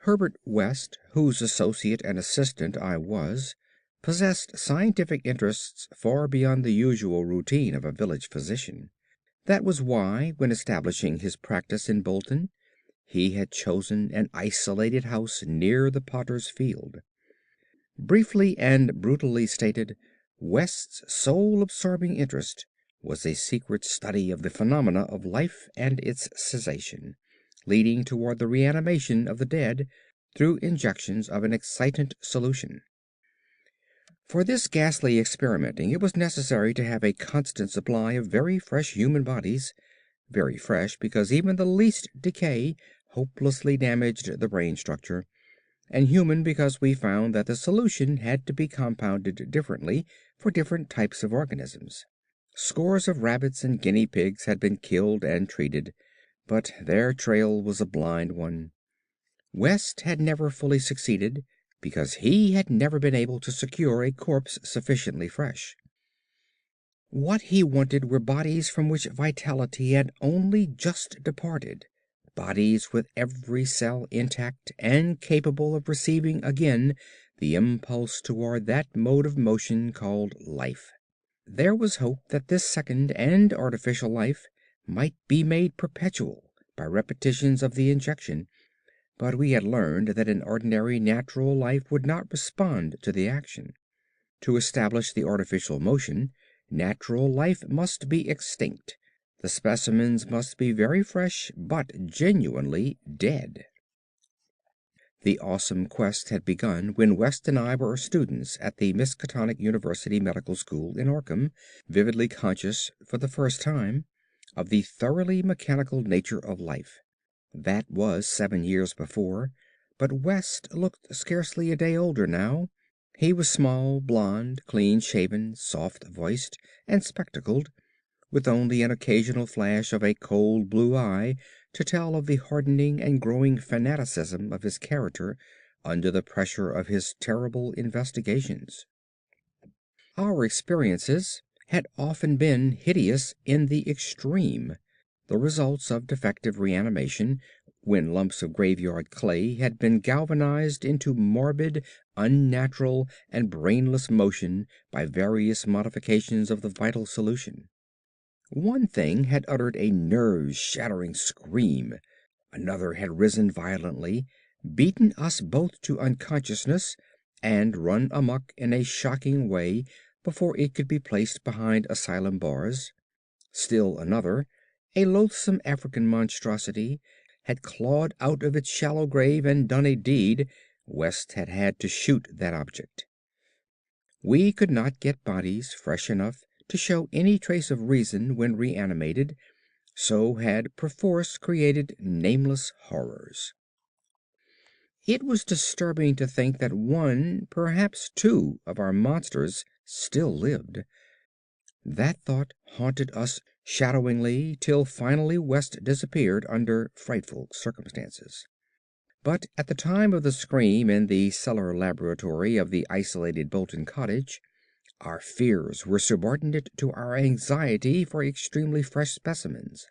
Herbert West, whose associate and assistant I was, possessed scientific interests far beyond the usual routine of a village physician. That was why, when establishing his practice in Bolton, he had chosen an isolated house near the potter's field. Briefly and brutally stated, West's sole absorbing interest was a secret study of the phenomena of life and its cessation, leading toward the reanimation of the dead through injections of an excitant solution. For this ghastly experimenting it was necessary to have a constant supply of very fresh human bodies, very fresh because even the least decay hopelessly damaged the brain structure, and human because we found that the solution had to be compounded differently for different types of organisms. Scores of rabbits and guinea pigs had been killed and treated, but their trail was a blind one. West had never fully succeeded because he had never been able to secure a corpse sufficiently fresh. What he wanted were bodies from which vitality had only just departed, bodies with every cell intact and capable of receiving again the impulse toward that mode of motion called life. There was hope that this second and artificial life might be made perpetual by repetitions of the injection, but we had learned that an ordinary natural life would not respond to the action. To establish the artificial motion, natural life must be extinct. The specimens must be very fresh but genuinely dead. The awesome quest had begun when West and I were students at the Miskatonic University Medical School in Arkham, vividly conscious, for the first time, of the thoroughly mechanical nature of life. That was 7 years before, but West looked scarcely a day older now. He was small, blond, clean-shaven, soft-voiced, and spectacled, with only an occasional flash of a cold blue eye to tell of the hardening and growing fanaticism of his character under the pressure of his terrible investigations. Our experiences had often been hideous in the extreme. The results of defective reanimation, when lumps of graveyard clay had been galvanized into morbid, unnatural, and brainless motion by various modifications of the vital solution. One thing had uttered a nerve-shattering scream. Another had risen violently, beaten us both to unconsciousness, and run amok in a shocking way before it could be placed behind asylum bars. Still another, a loathsome African monstrosity, had clawed out of its shallow grave and done a deed. West had had to shoot that object. We could not get bodies fresh enough to show any trace of reason when reanimated, so had perforce created nameless horrors. It was disturbing to think that one, perhaps two, of our monsters still lived. That thought haunted us shadowingly till finally West disappeared under frightful circumstances. But at the time of the scream in the cellar laboratory of the isolated Bolton cottage, our fears were subordinate to our anxiety for extremely fresh specimens.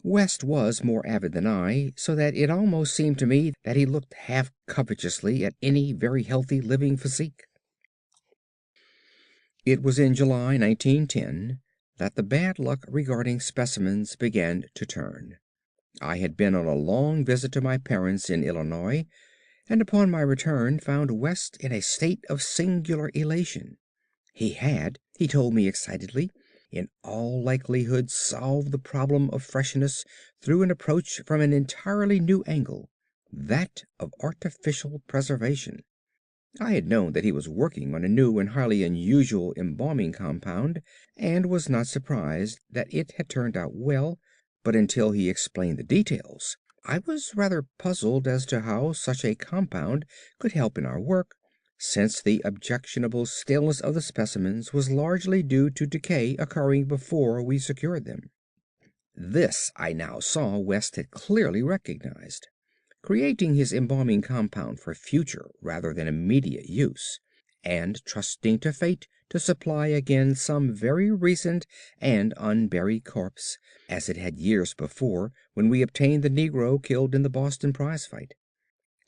West was more avid than I, so that it almost seemed to me that he looked half covetously at any very healthy living physique. It was in July 1910 that the bad luck regarding specimens began to turn. I had been on a long visit to my parents in Illinois, and upon my return found West in a state of singular elation. He had, he told me excitedly, in all likelihood solved the problem of freshness through an approach from an entirely new angle, that of artificial preservation. I had known that he was working on a new and highly unusual embalming compound, and was not surprised that it had turned out well, but until he explained the details, I was rather puzzled as to how such a compound could help in our work, since the objectionable staleness of the specimens was largely due to decay occurring before we secured them. This I now saw West had clearly recognized. Creating his embalming compound for future rather than immediate use, and trusting to fate to supply again some very recent and unburied corpse, as it had years before when we obtained the Negro killed in the Boston prize fight.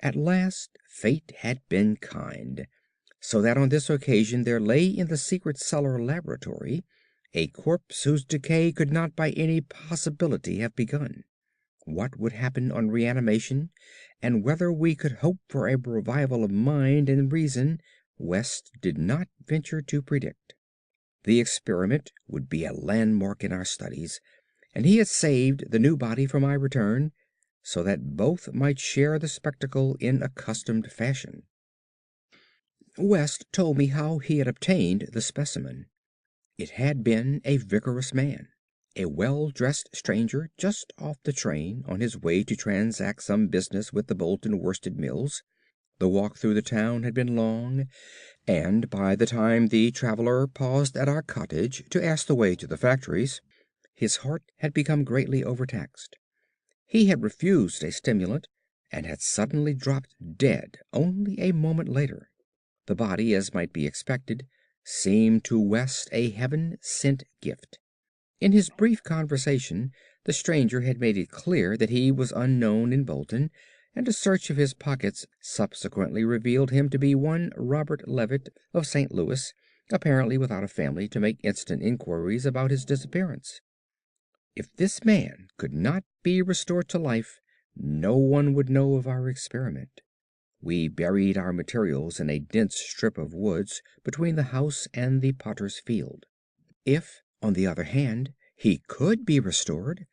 At last fate had been kind, so that on this occasion there lay in the secret cellar laboratory a corpse whose decay could not by any possibility have begun. What would happen on reanimation, and whether we could hope for a revival of mind and reason, West did not venture to predict. The experiment would be a landmark in our studies, and he had saved the new body for my return, so that both might share the spectacle in accustomed fashion. West told me how he had obtained the specimen. It had been a vigorous man, a well-dressed stranger just off the train on his way to transact some business with the Bolton worsted mills. The walk through the town had been long, and by the time the traveler paused at our cottage to ask the way to the factories, his heart had become greatly overtaxed. He had refused a stimulant, and had suddenly dropped dead only a moment later. The body, as might be expected, seemed to West a heaven-sent gift. In his brief conversation the stranger had made it clear that he was unknown in Bolton, and a search of his pockets subsequently revealed him to be one Robert Levitt of St. Louis, apparently without a family to make instant inquiries about his disappearance. If this man could not be restored to life, no one would know of our experiment. We buried our materials in a dense strip of woods between the house and the potter's field. If, on the other hand, he could be restored,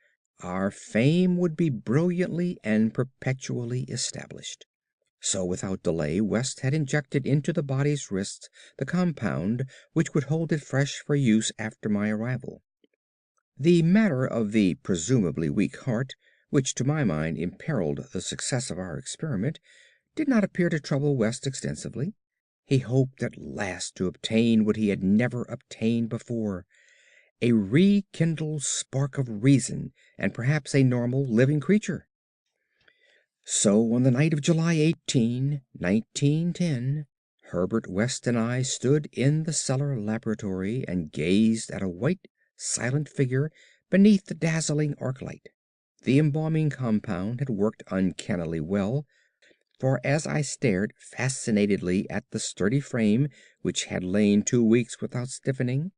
our fame would be brilliantly and perpetually established. So without delay West had injected into the body's wrists the compound which would hold it fresh for use after my arrival. The matter of the presumably weak heart, which to my mind imperiled the success of our experiment, did not appear to trouble West extensively. He hoped at last to obtain what he had never obtained before, a rekindled spark of reason and perhaps a normal living creature. So on the night of July 18, 1910, Herbert West and I stood in the cellar laboratory and gazed at a white, silent figure beneath the dazzling arc light. The embalming compound had worked uncannily well, for as I stared fascinatedly at the sturdy frame which had lain 2 weeks without stiffening,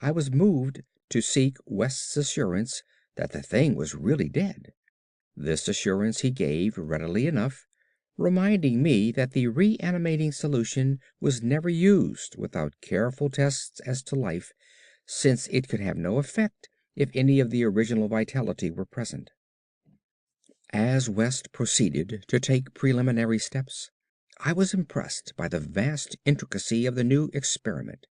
I was moved to seek West's assurance that the thing was really dead. This assurance he gave readily enough, reminding me that the reanimating solution was never used without careful tests as to life, since it could have no effect if any of the original vitality were present. As West proceeded to take preliminary steps, I was impressed by the vast intricacy of the new experiment,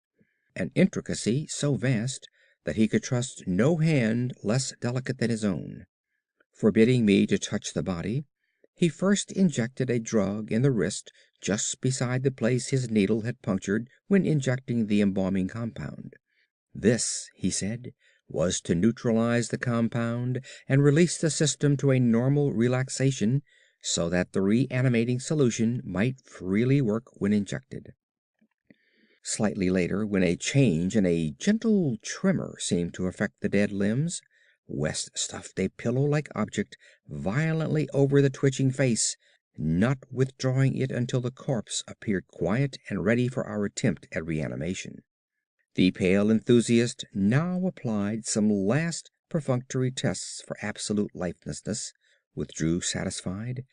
an intricacy so vast that he could trust no hand less delicate than his own. Forbidding me to touch the body, he first injected a drug in the wrist just beside the place his needle had punctured when injecting the embalming compound. This, he said, was to neutralize the compound and release the system to a normal relaxation, so that the reanimating solution might freely work when injected. Slightly later, when a change and a gentle tremor seemed to affect the dead limbs, West stuffed a pillow-like object violently over the twitching face, not withdrawing it until the corpse appeared quiet and ready for our attempt at reanimation. The pale enthusiast now applied some last perfunctory tests for absolute lifelessness, withdrew satisfied,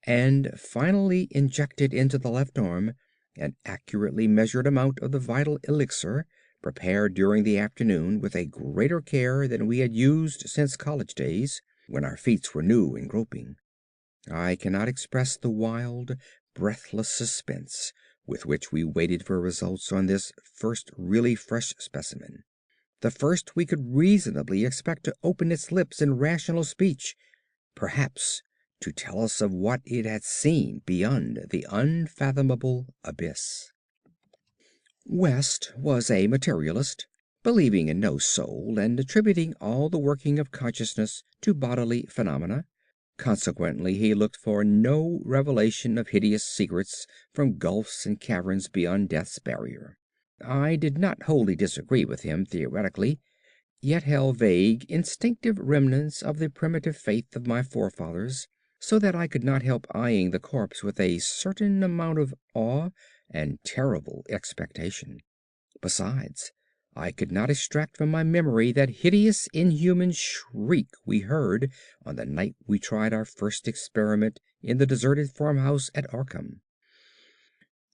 and finally injected into the left arm an accurately measured amount of the vital elixir, prepared during the afternoon with a greater care than we had used since college days, when our feet were new and groping. I cannot express the wild, breathless suspense with which we waited for results on this first really fresh specimen, the first we could reasonably expect to open its lips in rational speech, perhaps to tell us of what it had seen beyond the unfathomable abyss. West was a materialist, believing in no soul and attributing all the working of consciousness to bodily phenomena. Consequently, he looked for no revelation of hideous secrets from gulfs and caverns beyond death's barrier. I did not wholly disagree with him theoretically, yet held vague, instinctive remnants of the primitive faith of my forefathers, so that I could not help eyeing the corpse with a certain amount of awe and terrible expectation. Besides, I could not extract from my memory that hideous inhuman shriek we heard on the night we tried our first experiment in the deserted farmhouse at Arkham.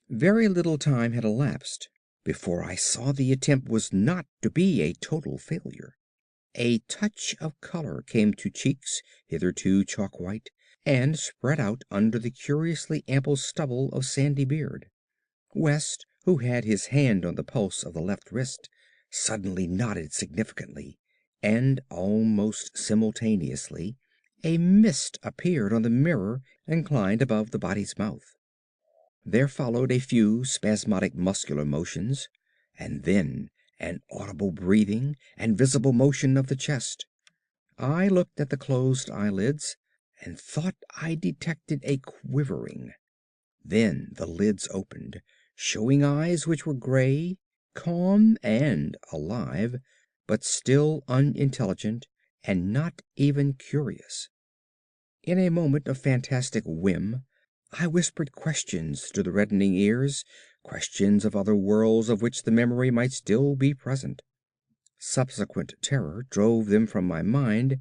Very little time had elapsed before I saw the attempt was not to be a total failure. A touch of color came to cheeks hitherto chalk white, and spread out under the curiously ample stubble of sandy beard. West, who had his hand on the pulse of the left wrist, suddenly nodded significantly, and almost simultaneously a mist appeared on the mirror inclined above the body's mouth. There followed a few spasmodic muscular motions, and then an audible breathing and visible motion of the chest. I looked at the closed eyelids, and thought I detected a quivering. Then the lids opened, showing eyes which were gray, calm, and alive, but still unintelligent and not even curious. In a moment of fantastic whim, I whispered questions to the reddening ears, questions of other worlds of which the memory might still be present. Subsequent terror drove them from my mind,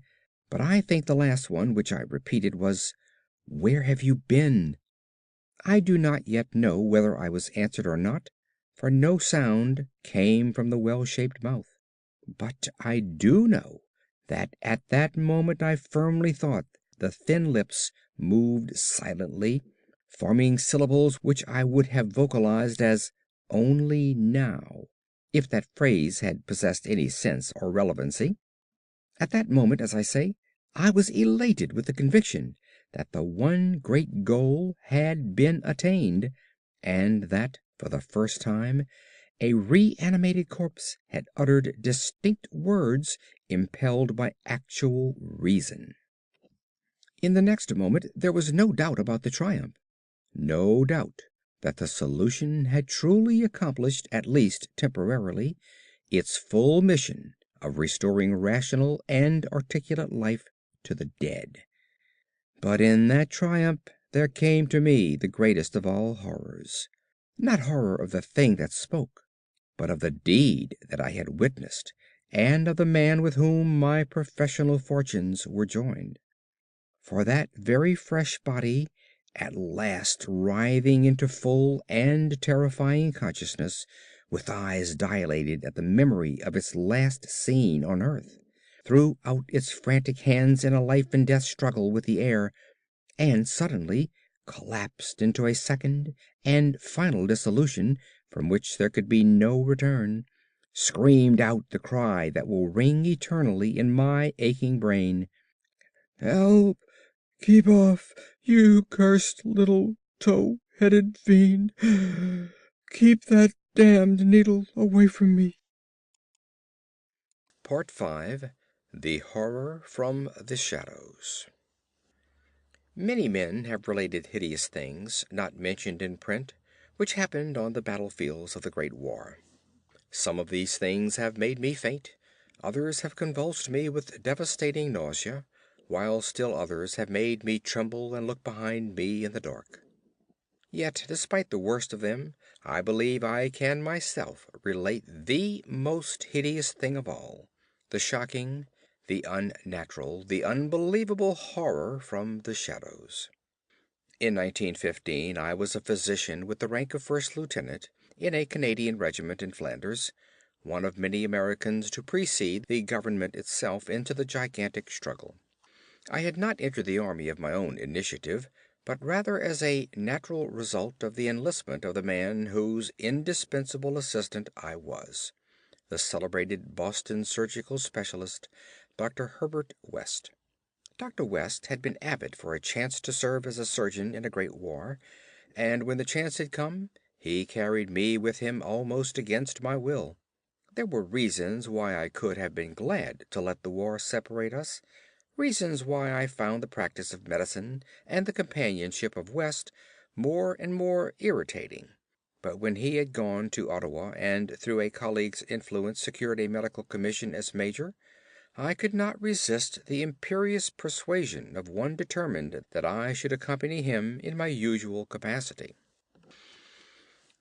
but I think the last one which I repeated was, "Where have you been?" I do not yet know whether I was answered or not, for no sound came from the well-shaped mouth. But I do know that at that moment I firmly thought the thin lips moved silently, forming syllables which I would have vocalized as "only now," if that phrase had possessed any sense or relevancy. At that moment, as I say, I was elated with the conviction that the one great goal had been attained, and that, for the first time, a reanimated corpse had uttered distinct words impelled by actual reason. In the next moment there was no doubt about the triumph, no doubt that the solution had truly accomplished, at least temporarily, its full mission of restoring rational and articulate life to the dead. But in that triumph there came to me the greatest of all horrors. Not horror of the thing that spoke, but of the deed that I had witnessed, and of the man with whom my professional fortunes were joined. For that very fresh body, at last writhing into full and terrifying consciousness, with eyes dilated at the memory of its last scene on earth, threw out its frantic hands in a life and death struggle with the air, and suddenly collapsed into a second and final dissolution from which there could be no return, screamed out the cry that will ring eternally in my aching brain: "Help! Keep off, you cursed little tow-headed fiend! Keep that damned needle away from me!" Part 5. The Horror from the Shadows. Many men have related hideous things, not mentioned in print, which happened on the battlefields of the Great War. Some of these things have made me faint, others have convulsed me with devastating nausea, while still others have made me tremble and look behind me in the dark. Yet, despite the worst of them, I believe I can myself relate the most hideous thing of all, the shocking, the unnatural, the unbelievable horror from the shadows. In 1915 I was a physician with the rank of first lieutenant in a Canadian regiment in Flanders, one of many Americans to precede the government itself into the gigantic struggle. I had not entered the army of my own initiative, but rather as a natural result of the enlistment of the man whose indispensable assistant I was, the celebrated Boston surgical specialist, Dr. Herbert West. Dr. West had been avid for a chance to serve as a surgeon in a great war, and when the chance had come, he carried me with him almost against my will. There were reasons why I could have been glad to let the war separate us, reasons why I found the practice of medicine and the companionship of West more and more irritating. But when he had gone to Ottawa and through a colleague's influence secured a medical commission as major, I could not resist the imperious persuasion of one determined that I should accompany him in my usual capacity.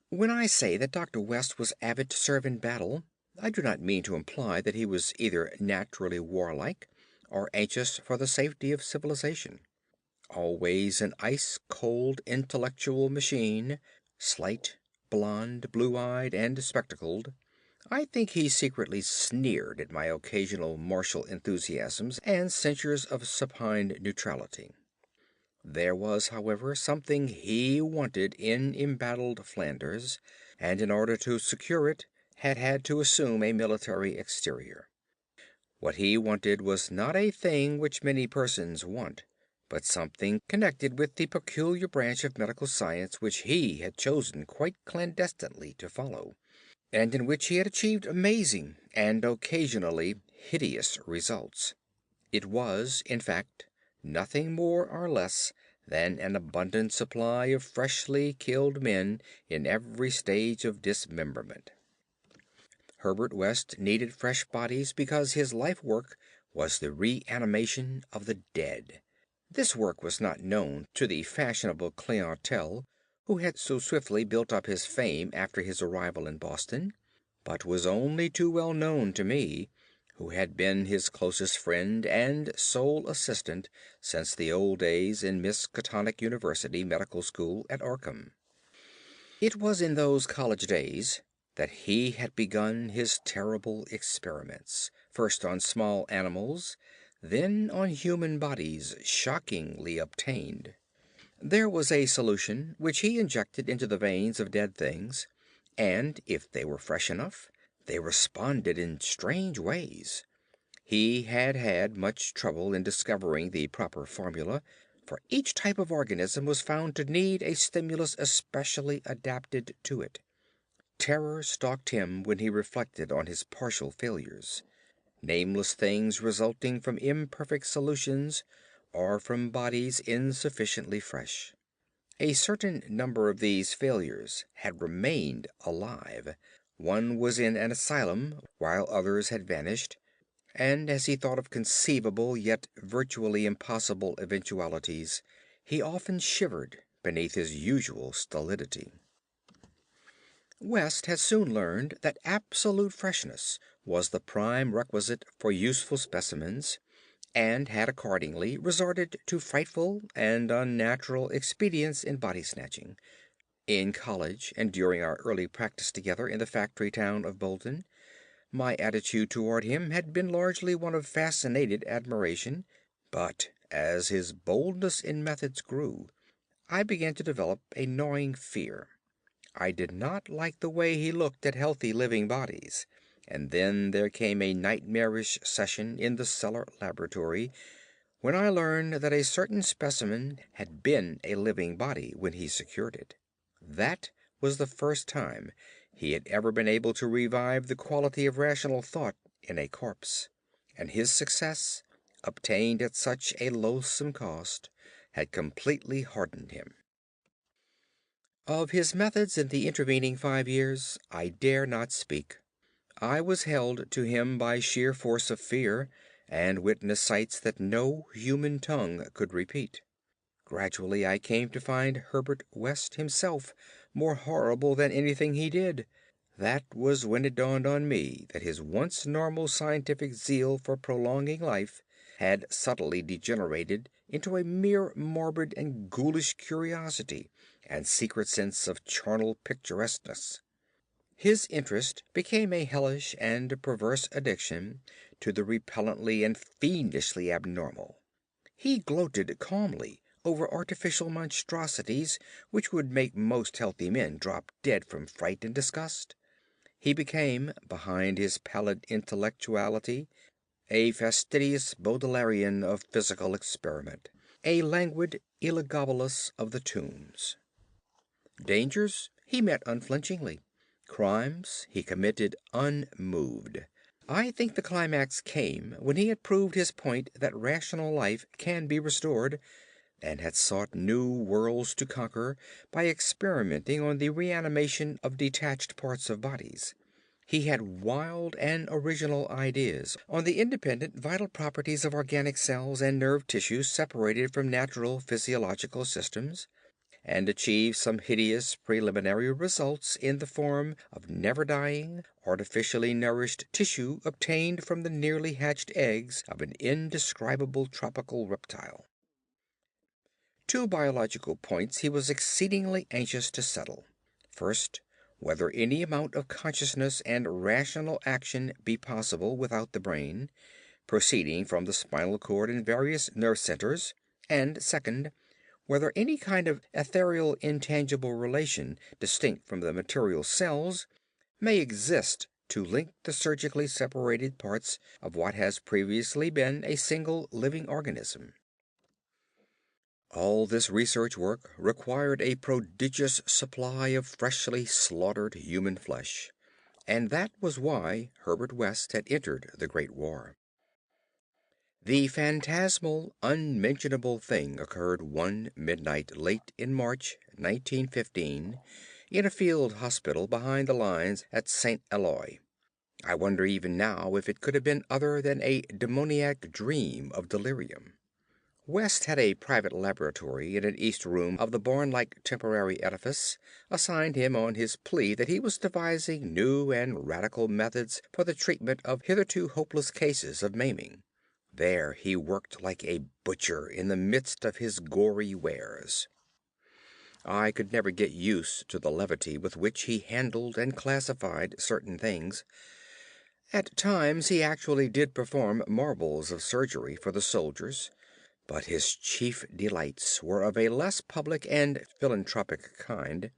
When I say that Dr. West was avid to serve in battle, I do not mean to imply that he was either naturally warlike or anxious for the safety of civilization. Always an ice-cold intellectual machine, slight, blond, blue-eyed, and spectacled, I think he secretly sneered at my occasional martial enthusiasms and censures of supine neutrality. There was, however, something he wanted in embattled Flanders, and in order to secure it, had had to assume a military exterior. What he wanted was not a thing which many persons want, but something connected with the peculiar branch of medical science which he had chosen quite clandestinely to follow, and in which he had achieved amazing and occasionally hideous results. It was, in fact, nothing more or less than an abundant supply of freshly killed men in every stage of dismemberment. Herbert West needed fresh bodies because his life work was the reanimation of the dead. This work was not known to the fashionable clientele who had so swiftly built up his fame after his arrival in Boston, but was only too well known to me, who had been his closest friend and sole assistant since the old days in Miskatonic University Medical School at Arkham. It was in those college days that he had begun his terrible experiments, first on small animals, then on human bodies shockingly obtained. There was a solution which he injected into the veins of dead things, and if they were fresh enough, they responded in strange ways. He had had much trouble in discovering the proper formula, for each type of organism was found to need a stimulus especially adapted to it. Terror stalked him when he reflected on his partial failures, nameless things resulting from imperfect solutions or from bodies insufficiently fresh. A certain number of these failures had remained alive. One was in an asylum, while others had vanished, and as he thought of conceivable yet virtually impossible eventualities, he often shivered beneath his usual stolidity. West had soon learned that absolute freshness was the prime requisite for useful specimens, and had accordingly resorted to frightful and unnatural expedients in body snatching. In college, and during our early practice together in the factory town of Bolton, my attitude toward him had been largely one of fascinated admiration, but as his boldness in methods grew, I began to develop a gnawing fear. I did not like the way he looked at healthy living bodies, and then there came a nightmarish session in the cellar laboratory when I learned that a certain specimen had been a living body when he secured it. That was the first time he had ever been able to revive the quality of rational thought in a corpse, and his success, obtained at such a loathsome cost, had completely hardened him. Of his methods in the intervening 5 years I dare not speak. I was held to him by sheer force of fear, and witnessed sights that no human tongue could repeat. Gradually I came to find Herbert West himself more horrible than anything he did. That was when it dawned on me that his once normal scientific zeal for prolonging life had subtly degenerated into a mere morbid and ghoulish curiosity and secret sense of charnel picturesqueness. His interest became a hellish and perverse addiction to the repellently and fiendishly abnormal. He gloated calmly over artificial monstrosities which would make most healthy men drop dead from fright and disgust. He became, behind his pallid intellectuality, a fastidious Baudelarian of physical experiment, a languid Elagabalus of the tombs. Dangers he met unflinchingly. Crimes he committed unmoved. I think the climax came when he had proved his point that rational life can be restored, and had sought new worlds to conquer by experimenting on the reanimation of detached parts of bodies. He had wild and original ideas on the independent vital properties of organic cells and nerve tissues separated from natural physiological systems, and achieved some hideous preliminary results in the form of never dying, artificially nourished tissue obtained from the nearly hatched eggs of an indescribable tropical reptile. Two biological points he was exceedingly anxious to settle. First, whether any amount of consciousness and rational action be possible without the brain, proceeding from the spinal cord and various nerve centers, and second, whether any kind of ethereal intangible relation distinct from the material cells may exist to link the surgically separated parts of what has previously been a single living organism. All this research work required a prodigious supply of freshly slaughtered human flesh, and that was why Herbert West had entered the Great War. The phantasmal, unmentionable thing occurred one midnight late in March 1915 in a field hospital behind the lines at St. Eloi. I wonder even now if it could have been other than a demoniac dream of delirium. West had a private laboratory in an east room of the barn-like temporary edifice assigned him on his plea that he was devising new and radical methods for the treatment of hitherto hopeless cases of maiming. There he worked like a butcher in the midst of his gory wares. I could never get used to the levity with which he handled and classified certain things. At times he actually did perform marvels of surgery for the soldiers, but his chief delights were of a less public and philanthropic kind,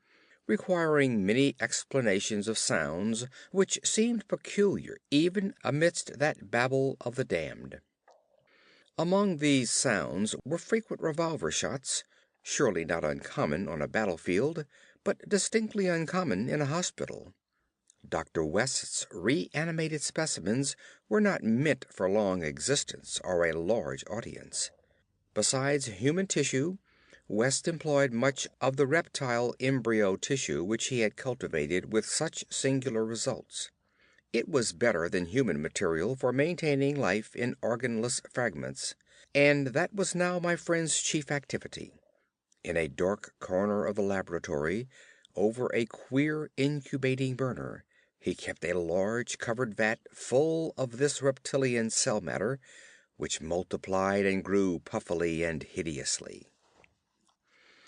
requiring many explanations of sounds which seemed peculiar even amidst that babel of the damned. Among these sounds were frequent revolver shots, surely not uncommon on a battlefield, but distinctly uncommon in a hospital. Dr. West's reanimated specimens were not meant for long existence or a large audience. Besides human tissue, West employed much of the reptile embryo tissue which he had cultivated with such singular results. It was better than human material for maintaining life in organless fragments, and that was now my friend's chief activity. In a dark corner of the laboratory, over a queer incubating burner, he kept a large covered vat full of this reptilian cell matter, which multiplied and grew puffily and hideously.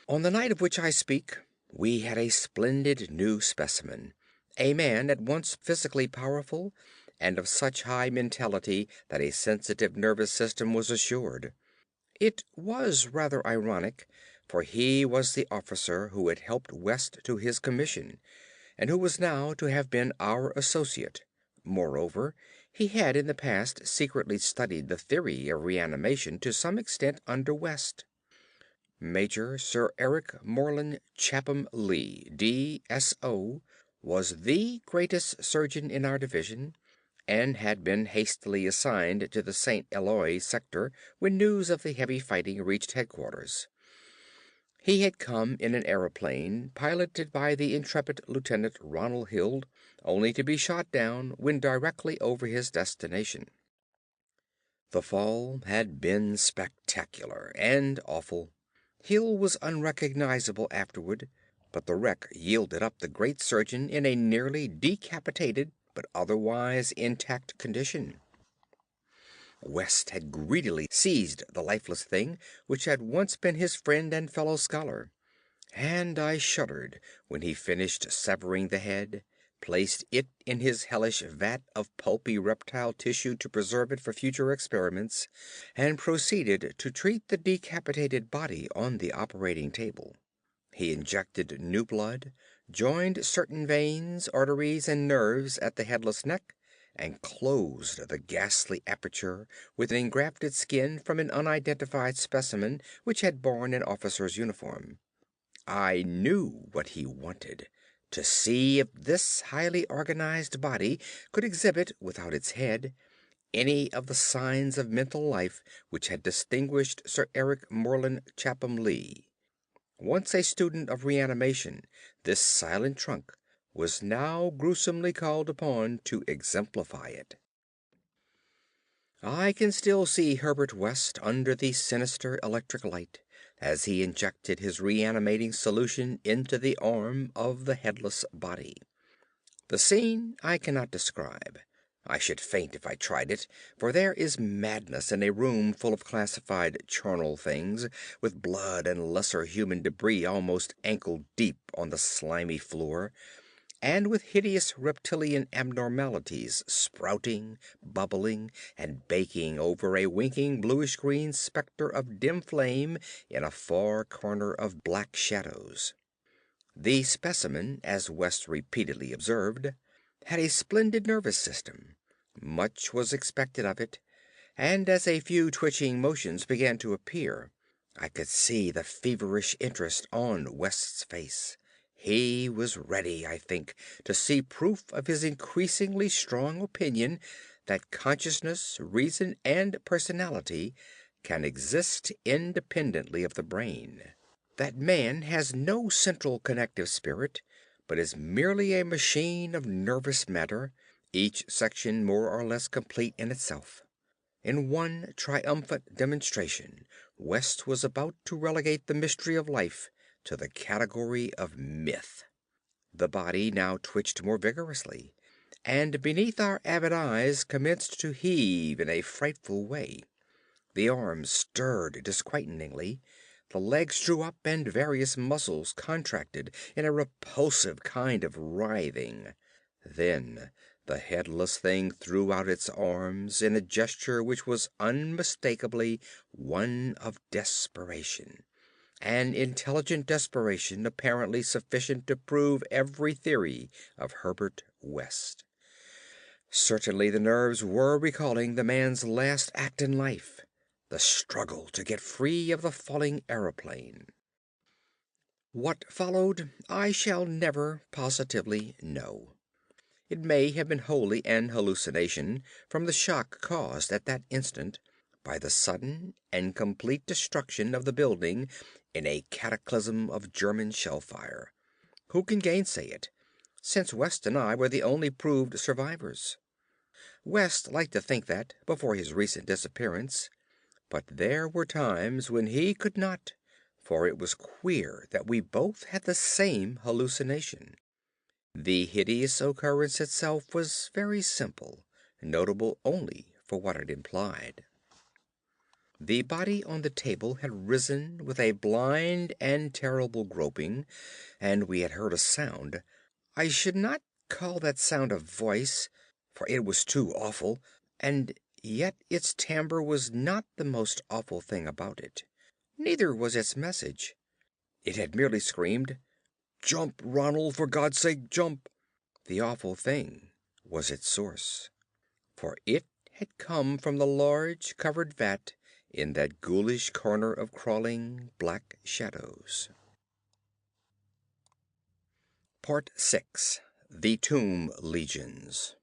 On the night of which I speak, we had a splendid new specimen, a man at once physically powerful and of such high mentality that a sensitive nervous system was assured. It was rather ironic, for he was the officer who had helped West to his commission, and who was now to have been our associate. Moreover, he had in the past secretly studied the theory of reanimation to some extent under West. Major Sir Eric Moreland Chapham Lee, D.S.O., was the greatest surgeon in our division, and had been hastily assigned to the St. Eloi sector when news of the heavy fighting reached headquarters. He had come in an aeroplane piloted by the intrepid Lieutenant Ronald Hill, only to be shot down when directly over his destination. The fall had been spectacular and awful. Hill was unrecognizable afterward, but the wreck yielded up the great surgeon in a nearly decapitated but otherwise intact condition. West had greedily seized the lifeless thing which had once been his friend and fellow scholar, and I shuddered when he finished severing the head, placed it in his hellish vat of pulpy reptile tissue to preserve it for future experiments, and proceeded to treat the decapitated body on the operating table. He injected new blood, joined certain veins, arteries, and nerves at the headless neck, and closed the ghastly aperture with engrafted skin from an unidentified specimen which had borne an officer's uniform. I knew what he wanted, to see if this highly organized body could exhibit, without its head, any of the signs of mental life which had distinguished Sir Eric Moreland Chapham Lee. Once a student of reanimation, this silent trunk was now gruesomely called upon to exemplify it. I can still see Herbert West under the sinister electric light as he injected his reanimating solution into the arm of the headless body. The scene I cannot describe. I should faint if I tried it, for there is madness in a room full of classified charnel things, with blood and lesser human debris almost ankle deep on the slimy floor, and with hideous reptilian abnormalities sprouting, bubbling, and baking over a winking bluish-green specter of dim flame in a far corner of black shadows. The specimen, as West repeatedly observed, had a splendid nervous system. Much was expected of it, and as a few twitching motions began to appear, I could see the feverish interest on West's face. He was ready, I think, to see proof of his increasingly strong opinion that consciousness, reason, and personality can exist independently of the brain. That man has no central connective spirit, but is merely a machine of nervous matter, each section more or less complete in itself. In one triumphant demonstration, West was about to relegate the mystery of life to the category of myth. The body now twitched more vigorously, and beneath our avid eyes commenced to heave in a frightful way. The arms stirred disquietingly, the legs drew up, and various muscles contracted in a repulsive kind of writhing. Then the headless thing threw out its arms in a gesture which was unmistakably one of desperation, an intelligent desperation apparently sufficient to prove every theory of Herbert West. Certainly the nerves were recalling the man's last act in life, the struggle to get free of the falling aeroplane. What followed I shall never positively know. It may have been wholly an hallucination from the shock caused at that instant by the sudden and complete destruction of the building in a cataclysm of German shell fire. Who can gainsay it, since West and I were the only proved survivors? West liked to think that, before his recent disappearance, but there were times when he could not, for it was queer that we both had the same hallucination. The hideous occurrence itself was very simple, notable only for what it implied. The body on the table had risen with a blind and terrible groping, and we had heard a sound. I should not call that sound a voice, for it was too awful, and yet its timbre was not the most awful thing about it. Neither was its message. It had merely screamed, "Jump, Ronald, for God's sake, jump!" The awful thing was its source, for it had come from the large covered vat in that ghoulish corner of crawling black shadows. Part 6. The Tomb Legions.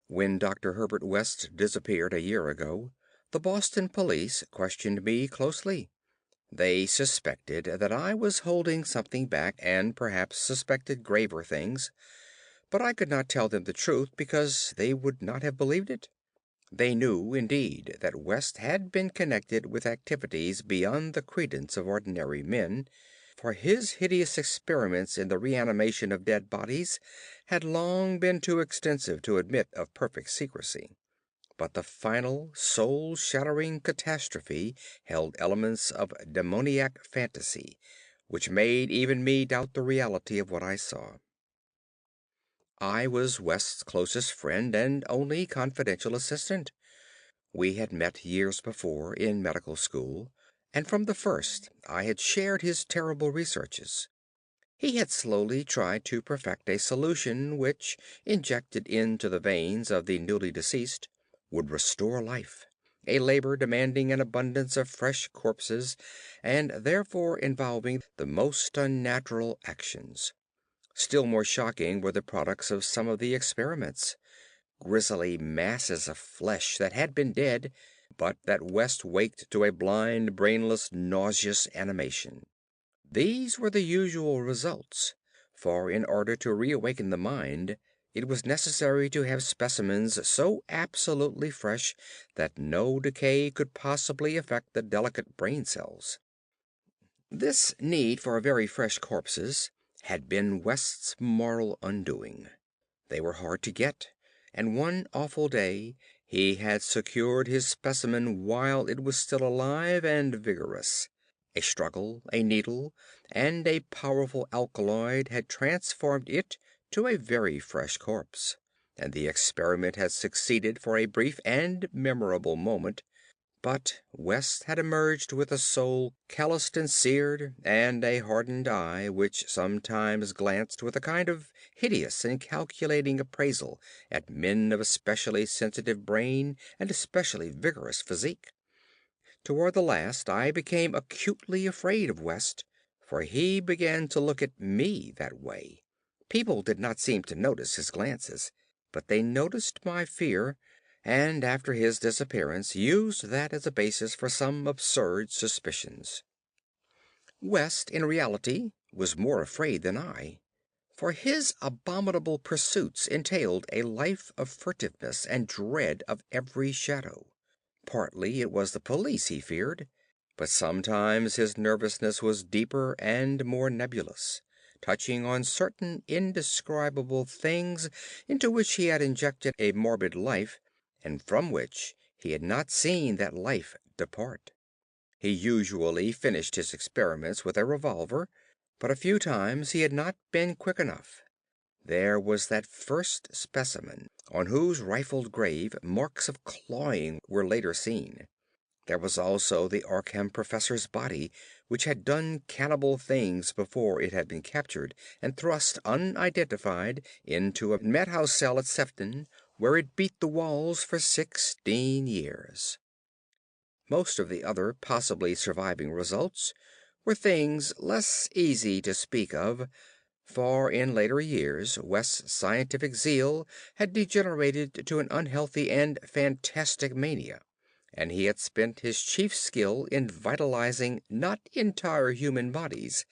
When Dr. Herbert West disappeared a year ago, the Boston police questioned me closely. They suspected that I was holding something back, and perhaps suspected graver things, but I could not tell them the truth because they would not have believed it. They knew, indeed, that West had been connected with activities beyond the credence of ordinary men, for his hideous experiments in the reanimation of dead bodies had long been too extensive to admit of perfect secrecy. But the final, soul-shattering catastrophe held elements of demoniac fantasy, which made even me doubt the reality of what I saw. I was West's closest friend and only confidential assistant. We had met years before in medical school, and from the first I had shared his terrible researches. He had slowly tried to perfect a solution which, injected into the veins of the newly deceased, would restore life, a labor demanding an abundance of fresh corpses and therefore involving the most unnatural actions. Still more shocking were the products of some of the experiments. Grisly masses of flesh that had been dead, but that West waked to a blind, brainless, nauseous animation. These were the usual results, for in order to reawaken the mind, it was necessary to have specimens so absolutely fresh that no decay could possibly affect the delicate brain cells. This need for very fresh corpses had been West's moral undoing. They were hard to get, and one awful day he had secured his specimen while it was still alive and vigorous. A struggle, a needle, and a powerful alkaloid had transformed it to a very fresh corpse, and the experiment had succeeded for a brief and memorable moment. But West had emerged with a soul calloused and seared, and a hardened eye which sometimes glanced with a kind of hideous and calculating appraisal at men of especially sensitive brain and especially vigorous physique. Toward the last I became acutely afraid of West, for he began to look at me that way. People did not seem to notice his glances, but they noticed my fear, and after his disappearance used that as a basis for some absurd suspicions. West, in reality, was more afraid than I, for his abominable pursuits entailed a life of furtiveness and dread of every shadow. Partly it was the police he feared, but sometimes his nervousness was deeper and more nebulous, touching on certain indescribable things into which he had injected a morbid life, and from which he had not seen that life depart. He usually finished his experiments with a revolver, but a few times he had not been quick enough. There was that first specimen, on whose rifled grave marks of clawing were later seen. There was also the Arkham professor's body, which had done cannibal things before it had been captured and thrust unidentified into a madhouse cell at Sefton, where it beat the walls for 16 years. Most of the other possibly surviving results were things less easy to speak of, for in later years West's scientific zeal had degenerated to an unhealthy and fantastic mania, and he had spent his chief skill in vitalizing not entire human bodies,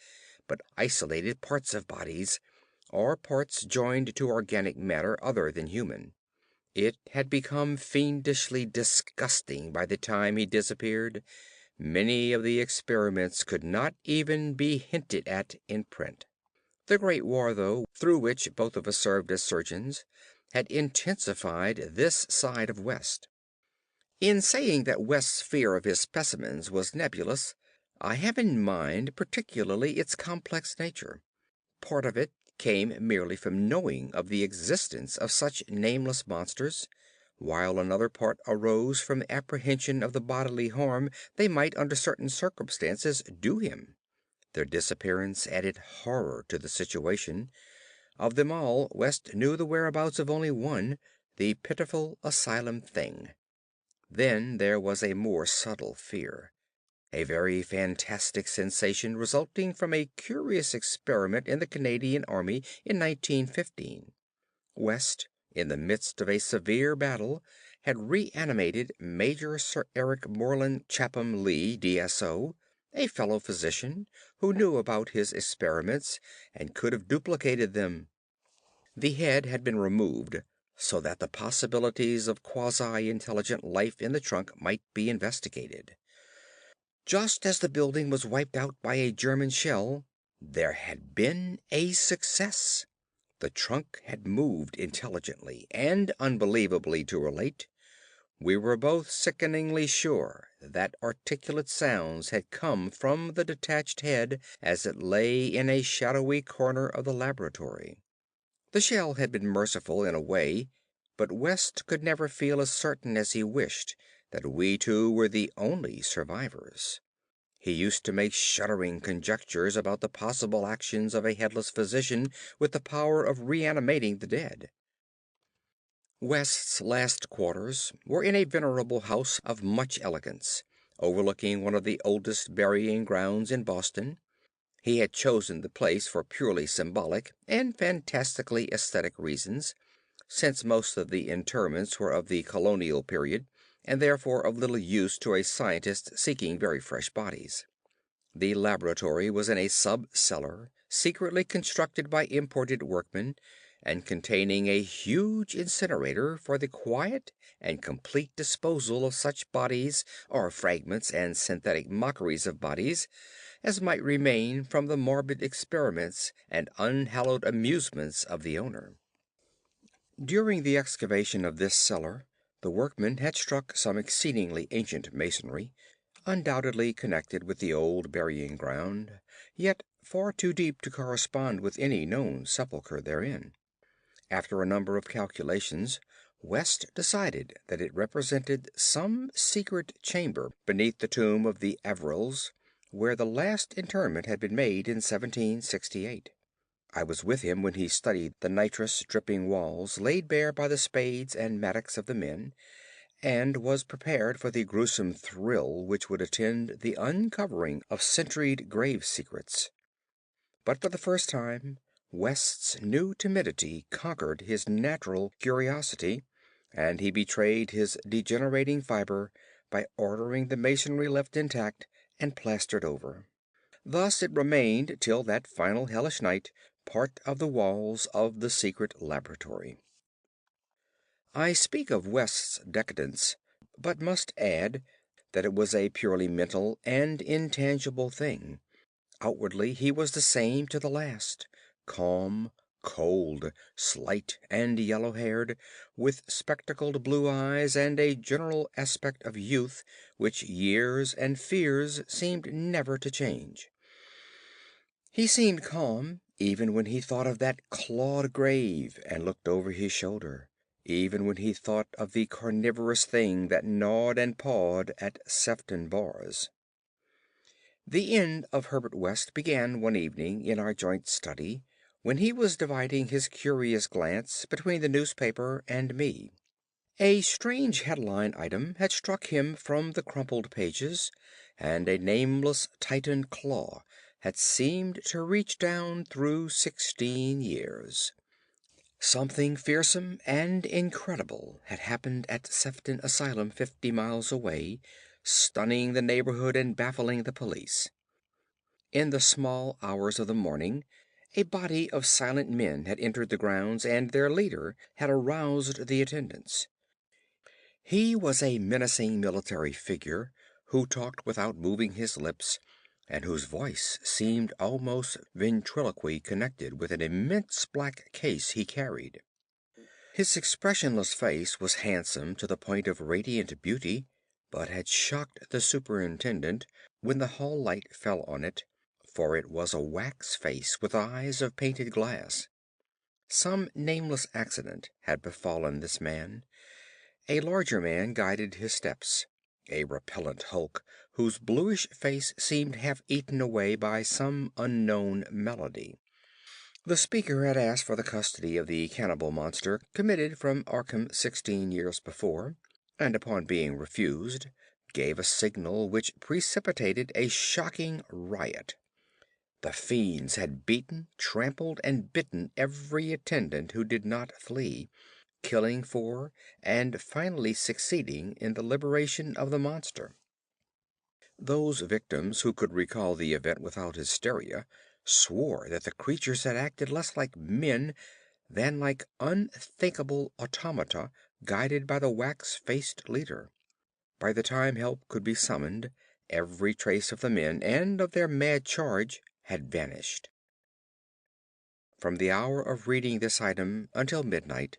but isolated parts of bodies, or parts joined to organic matter other than human. It had become fiendishly disgusting by the time he disappeared. Many of the experiments could not even be hinted at in print. The Great War, though, through which both of us served as surgeons, had intensified this side of West. In saying that West's fear of his specimens was nebulous, I have in mind particularly its complex nature. Part of it came merely from knowing of the existence of such nameless monsters, while another part arose from apprehension of the bodily harm they might under certain circumstances do him. Their disappearance added horror to the situation. Of them all, West knew the whereabouts of only one, the pitiful asylum thing. Then there was a more subtle fear, a very fantastic sensation resulting from a curious experiment in the Canadian Army in 1915. West, in the midst of a severe battle, had reanimated Major Sir Eric Moreland Chapham Lee, D.S.O., a fellow physician who knew about his experiments and could have duplicated them. The head had been removed so that the possibilities of quasi-intelligent life in the trunk might be investigated. Just as the building was wiped out by a German shell, there had been a success. The trunk had moved intelligently, and unbelievably to relate, we were both sickeningly sure that articulate sounds had come from the detached head as it lay in a shadowy corner of the laboratory. The shell had been merciful in a way, but West could never feel as certain as he wished that we two were the only survivors. He used to make shuddering conjectures about the possible actions of a headless physician with the power of reanimating the dead. West's last quarters were in a venerable house of much elegance, overlooking one of the oldest burying grounds in Boston. He had chosen the place for purely symbolic and fantastically aesthetic reasons, since most of the interments were of the colonial period, and therefore of little use to a scientist seeking very fresh bodies. The laboratory was in a sub-cellar, secretly constructed by imported workmen, and containing a huge incinerator for the quiet and complete disposal of such bodies or fragments and synthetic mockeries of bodies as might remain from the morbid experiments and unhallowed amusements of the owner. During the excavation of this cellar, the workmen had struck some exceedingly ancient masonry, undoubtedly connected with the old burying ground, yet far too deep to correspond with any known sepulchre therein. After a number of calculations, West decided that it represented some secret chamber beneath the tomb of the Averils, where the last interment had been made in 1768. I was with him when he studied the nitrous-dripping walls laid bare by the spades and mattocks of the men, and was prepared for the gruesome thrill which would attend the uncovering of centuried grave secrets. But for the first time, West's new timidity conquered his natural curiosity, and he betrayed his degenerating fiber by ordering the masonry left intact and plastered over. Thus it remained till that final hellish night part of the walls of the secret laboratory. I speak of West's decadence, but must add that it was a purely mental and intangible thing. Outwardly he was the same to the last, calm, cold, slight, and yellow-haired, with spectacled blue eyes and a general aspect of youth which years and fears seemed never to change. He seemed calm even when he thought of that clawed grave and looked over his shoulder, even when he thought of the carnivorous thing that gnawed and pawed at Sefton bars. The end of Herbert West began one evening in our joint study, when he was dividing his curious glance between the newspaper and me. A strange headline item had struck him from the crumpled pages, and a nameless Titan claw had seemed to reach down through 16 years. Something fearsome and incredible had happened at Sefton Asylum 50 miles away, stunning the neighborhood and baffling the police. In the small hours of the morning, a body of silent men had entered the grounds, and their leader had aroused the attendants. He was a menacing military figure who talked without moving his lips, and whose voice seemed almost ventriloquy connected with an immense black case he carried. His expressionless face was handsome to the point of radiant beauty, but had shocked the superintendent when the hall light fell on it, for it was a wax face with eyes of painted glass. Some nameless accident had befallen this man. A larger man guided his steps, a repellent hulk whose bluish face seemed half eaten away by some unknown malady. The speaker had asked for the custody of the cannibal monster committed from Arkham 16 years before, and upon being refused, gave a signal which precipitated a shocking riot. The fiends had beaten, trampled, and bitten every attendant who did not flee, killing 4 and finally succeeding in the liberation of the monster. Those victims who could recall the event without hysteria swore that the creatures had acted less like men than like unthinkable automata guided by the wax-faced leader. By the time help could be summoned, every trace of the men and of their mad charge had vanished. From the hour of reading this item until midnight,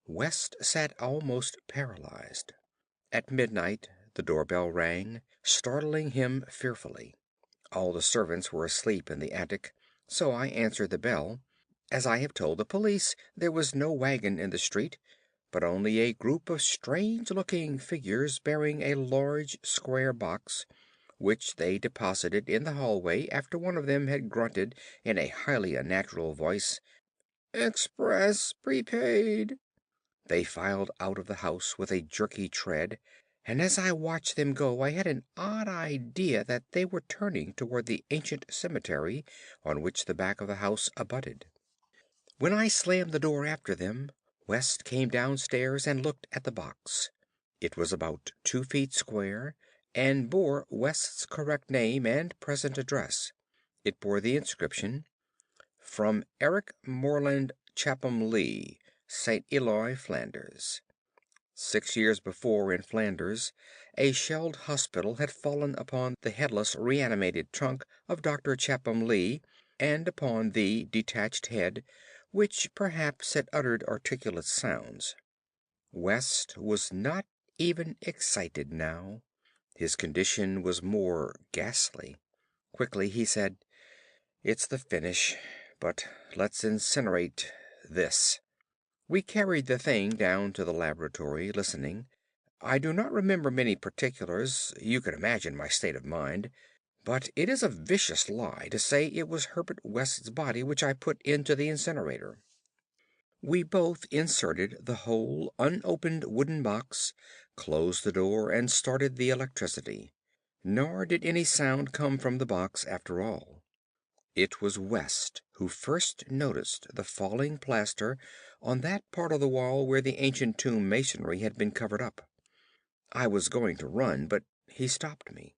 West sat almost paralyzed. At midnight the doorbell rang, startling him fearfully. All the servants were asleep in the attic, so I answered the bell. As I have told the police, there was no wagon in the street, but only a group of strange-looking figures bearing a large square box, which they deposited in the hallway after one of them had grunted in a highly unnatural voice, "Express prepaid." They filed out of the house with a jerky tread, and as I watched them go I had an odd idea that they were turning toward the ancient cemetery on which the back of the house abutted. When I slammed the door after them, West came downstairs and looked at the box. It was about 2 feet square, and bore West's correct name and present address. It bore the inscription, "From Eric Morland Chapham Lee, St. Eloi, Flanders." 6 years before, in Flanders, a shelled hospital had fallen upon the headless reanimated trunk of Dr. Chapham Lee, and upon the detached head, which perhaps had uttered articulate sounds. West was not even excited now. His condition was more ghastly. Quickly he said, "It's the finish, but let's incinerate this." We carried the thing down to the laboratory, listening. I do not remember many particulars. You can imagine my state of mind. But it is a vicious lie to say it was Herbert West's body which I put into the incinerator. We both inserted the whole unopened wooden box, closed the door, and started the electricity. Nor did any sound come from the box after all. It was West who first noticed the falling plaster on that part of the wall where the ancient tomb masonry had been covered up. I was going to run, but he stopped me.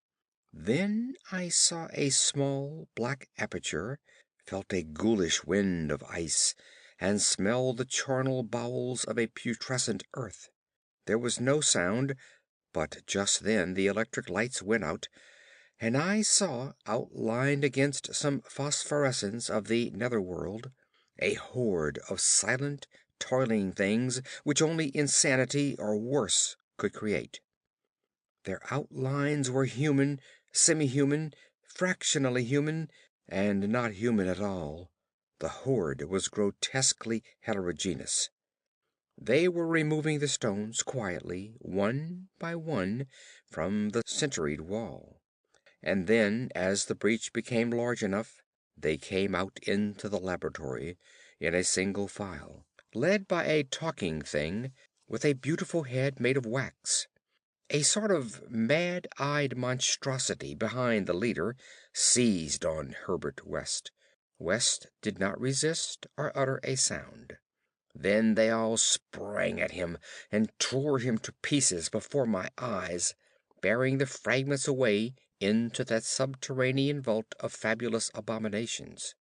Then I saw a small black aperture, felt a ghoulish wind of ice, and smelled the charnel bowels of a putrescent earth. There was no sound, but just then the electric lights went out, and I saw, outlined against some phosphorescence of the netherworld, a horde of silent, toiling things which only insanity or worse could create. Their outlines were human, semi-human, fractionally human, and not human at all. The horde was grotesquely heterogeneous. They were removing the stones quietly, one by one, from the centuried wall. And then, as the breach became large enough, they came out into the laboratory in a single file, led by a talking thing with a beautiful head made of wax. A sort of mad-eyed monstrosity behind the leader seized on Herbert West. West did not resist or utter a sound. Then they all sprang at him and tore him to pieces before my eyes, bearing the fragments away into that subterranean vault of fabulous abominations.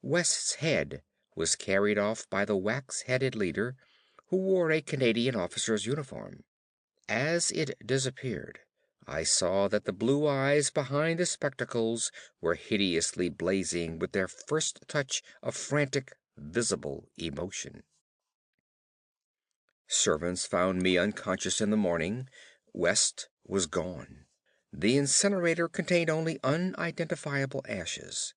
West's head was carried off by the wax-headed leader, who wore a Canadian officer's uniform. As it disappeared, I saw that the blue eyes behind the spectacles were hideously blazing with their first touch of frantic, visible emotion. Servants found me unconscious in the morning. West was gone. The incinerator contained only unidentifiable ashes.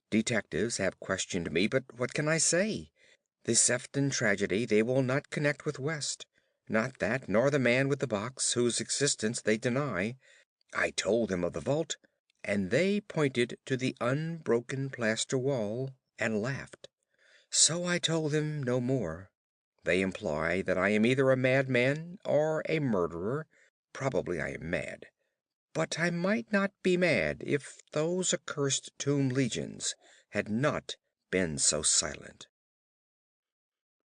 Detectives have questioned me, but what can I say? The Sefton tragedy they will not connect with West. Not that, nor the man with the box, whose existence they deny. I told them of the vault, and they pointed to the unbroken plaster wall and laughed. So I told them no more. They imply that I am either a madman or a murderer. Probably I am mad. But I might not be mad if those accursed tomb legions had not been so silent.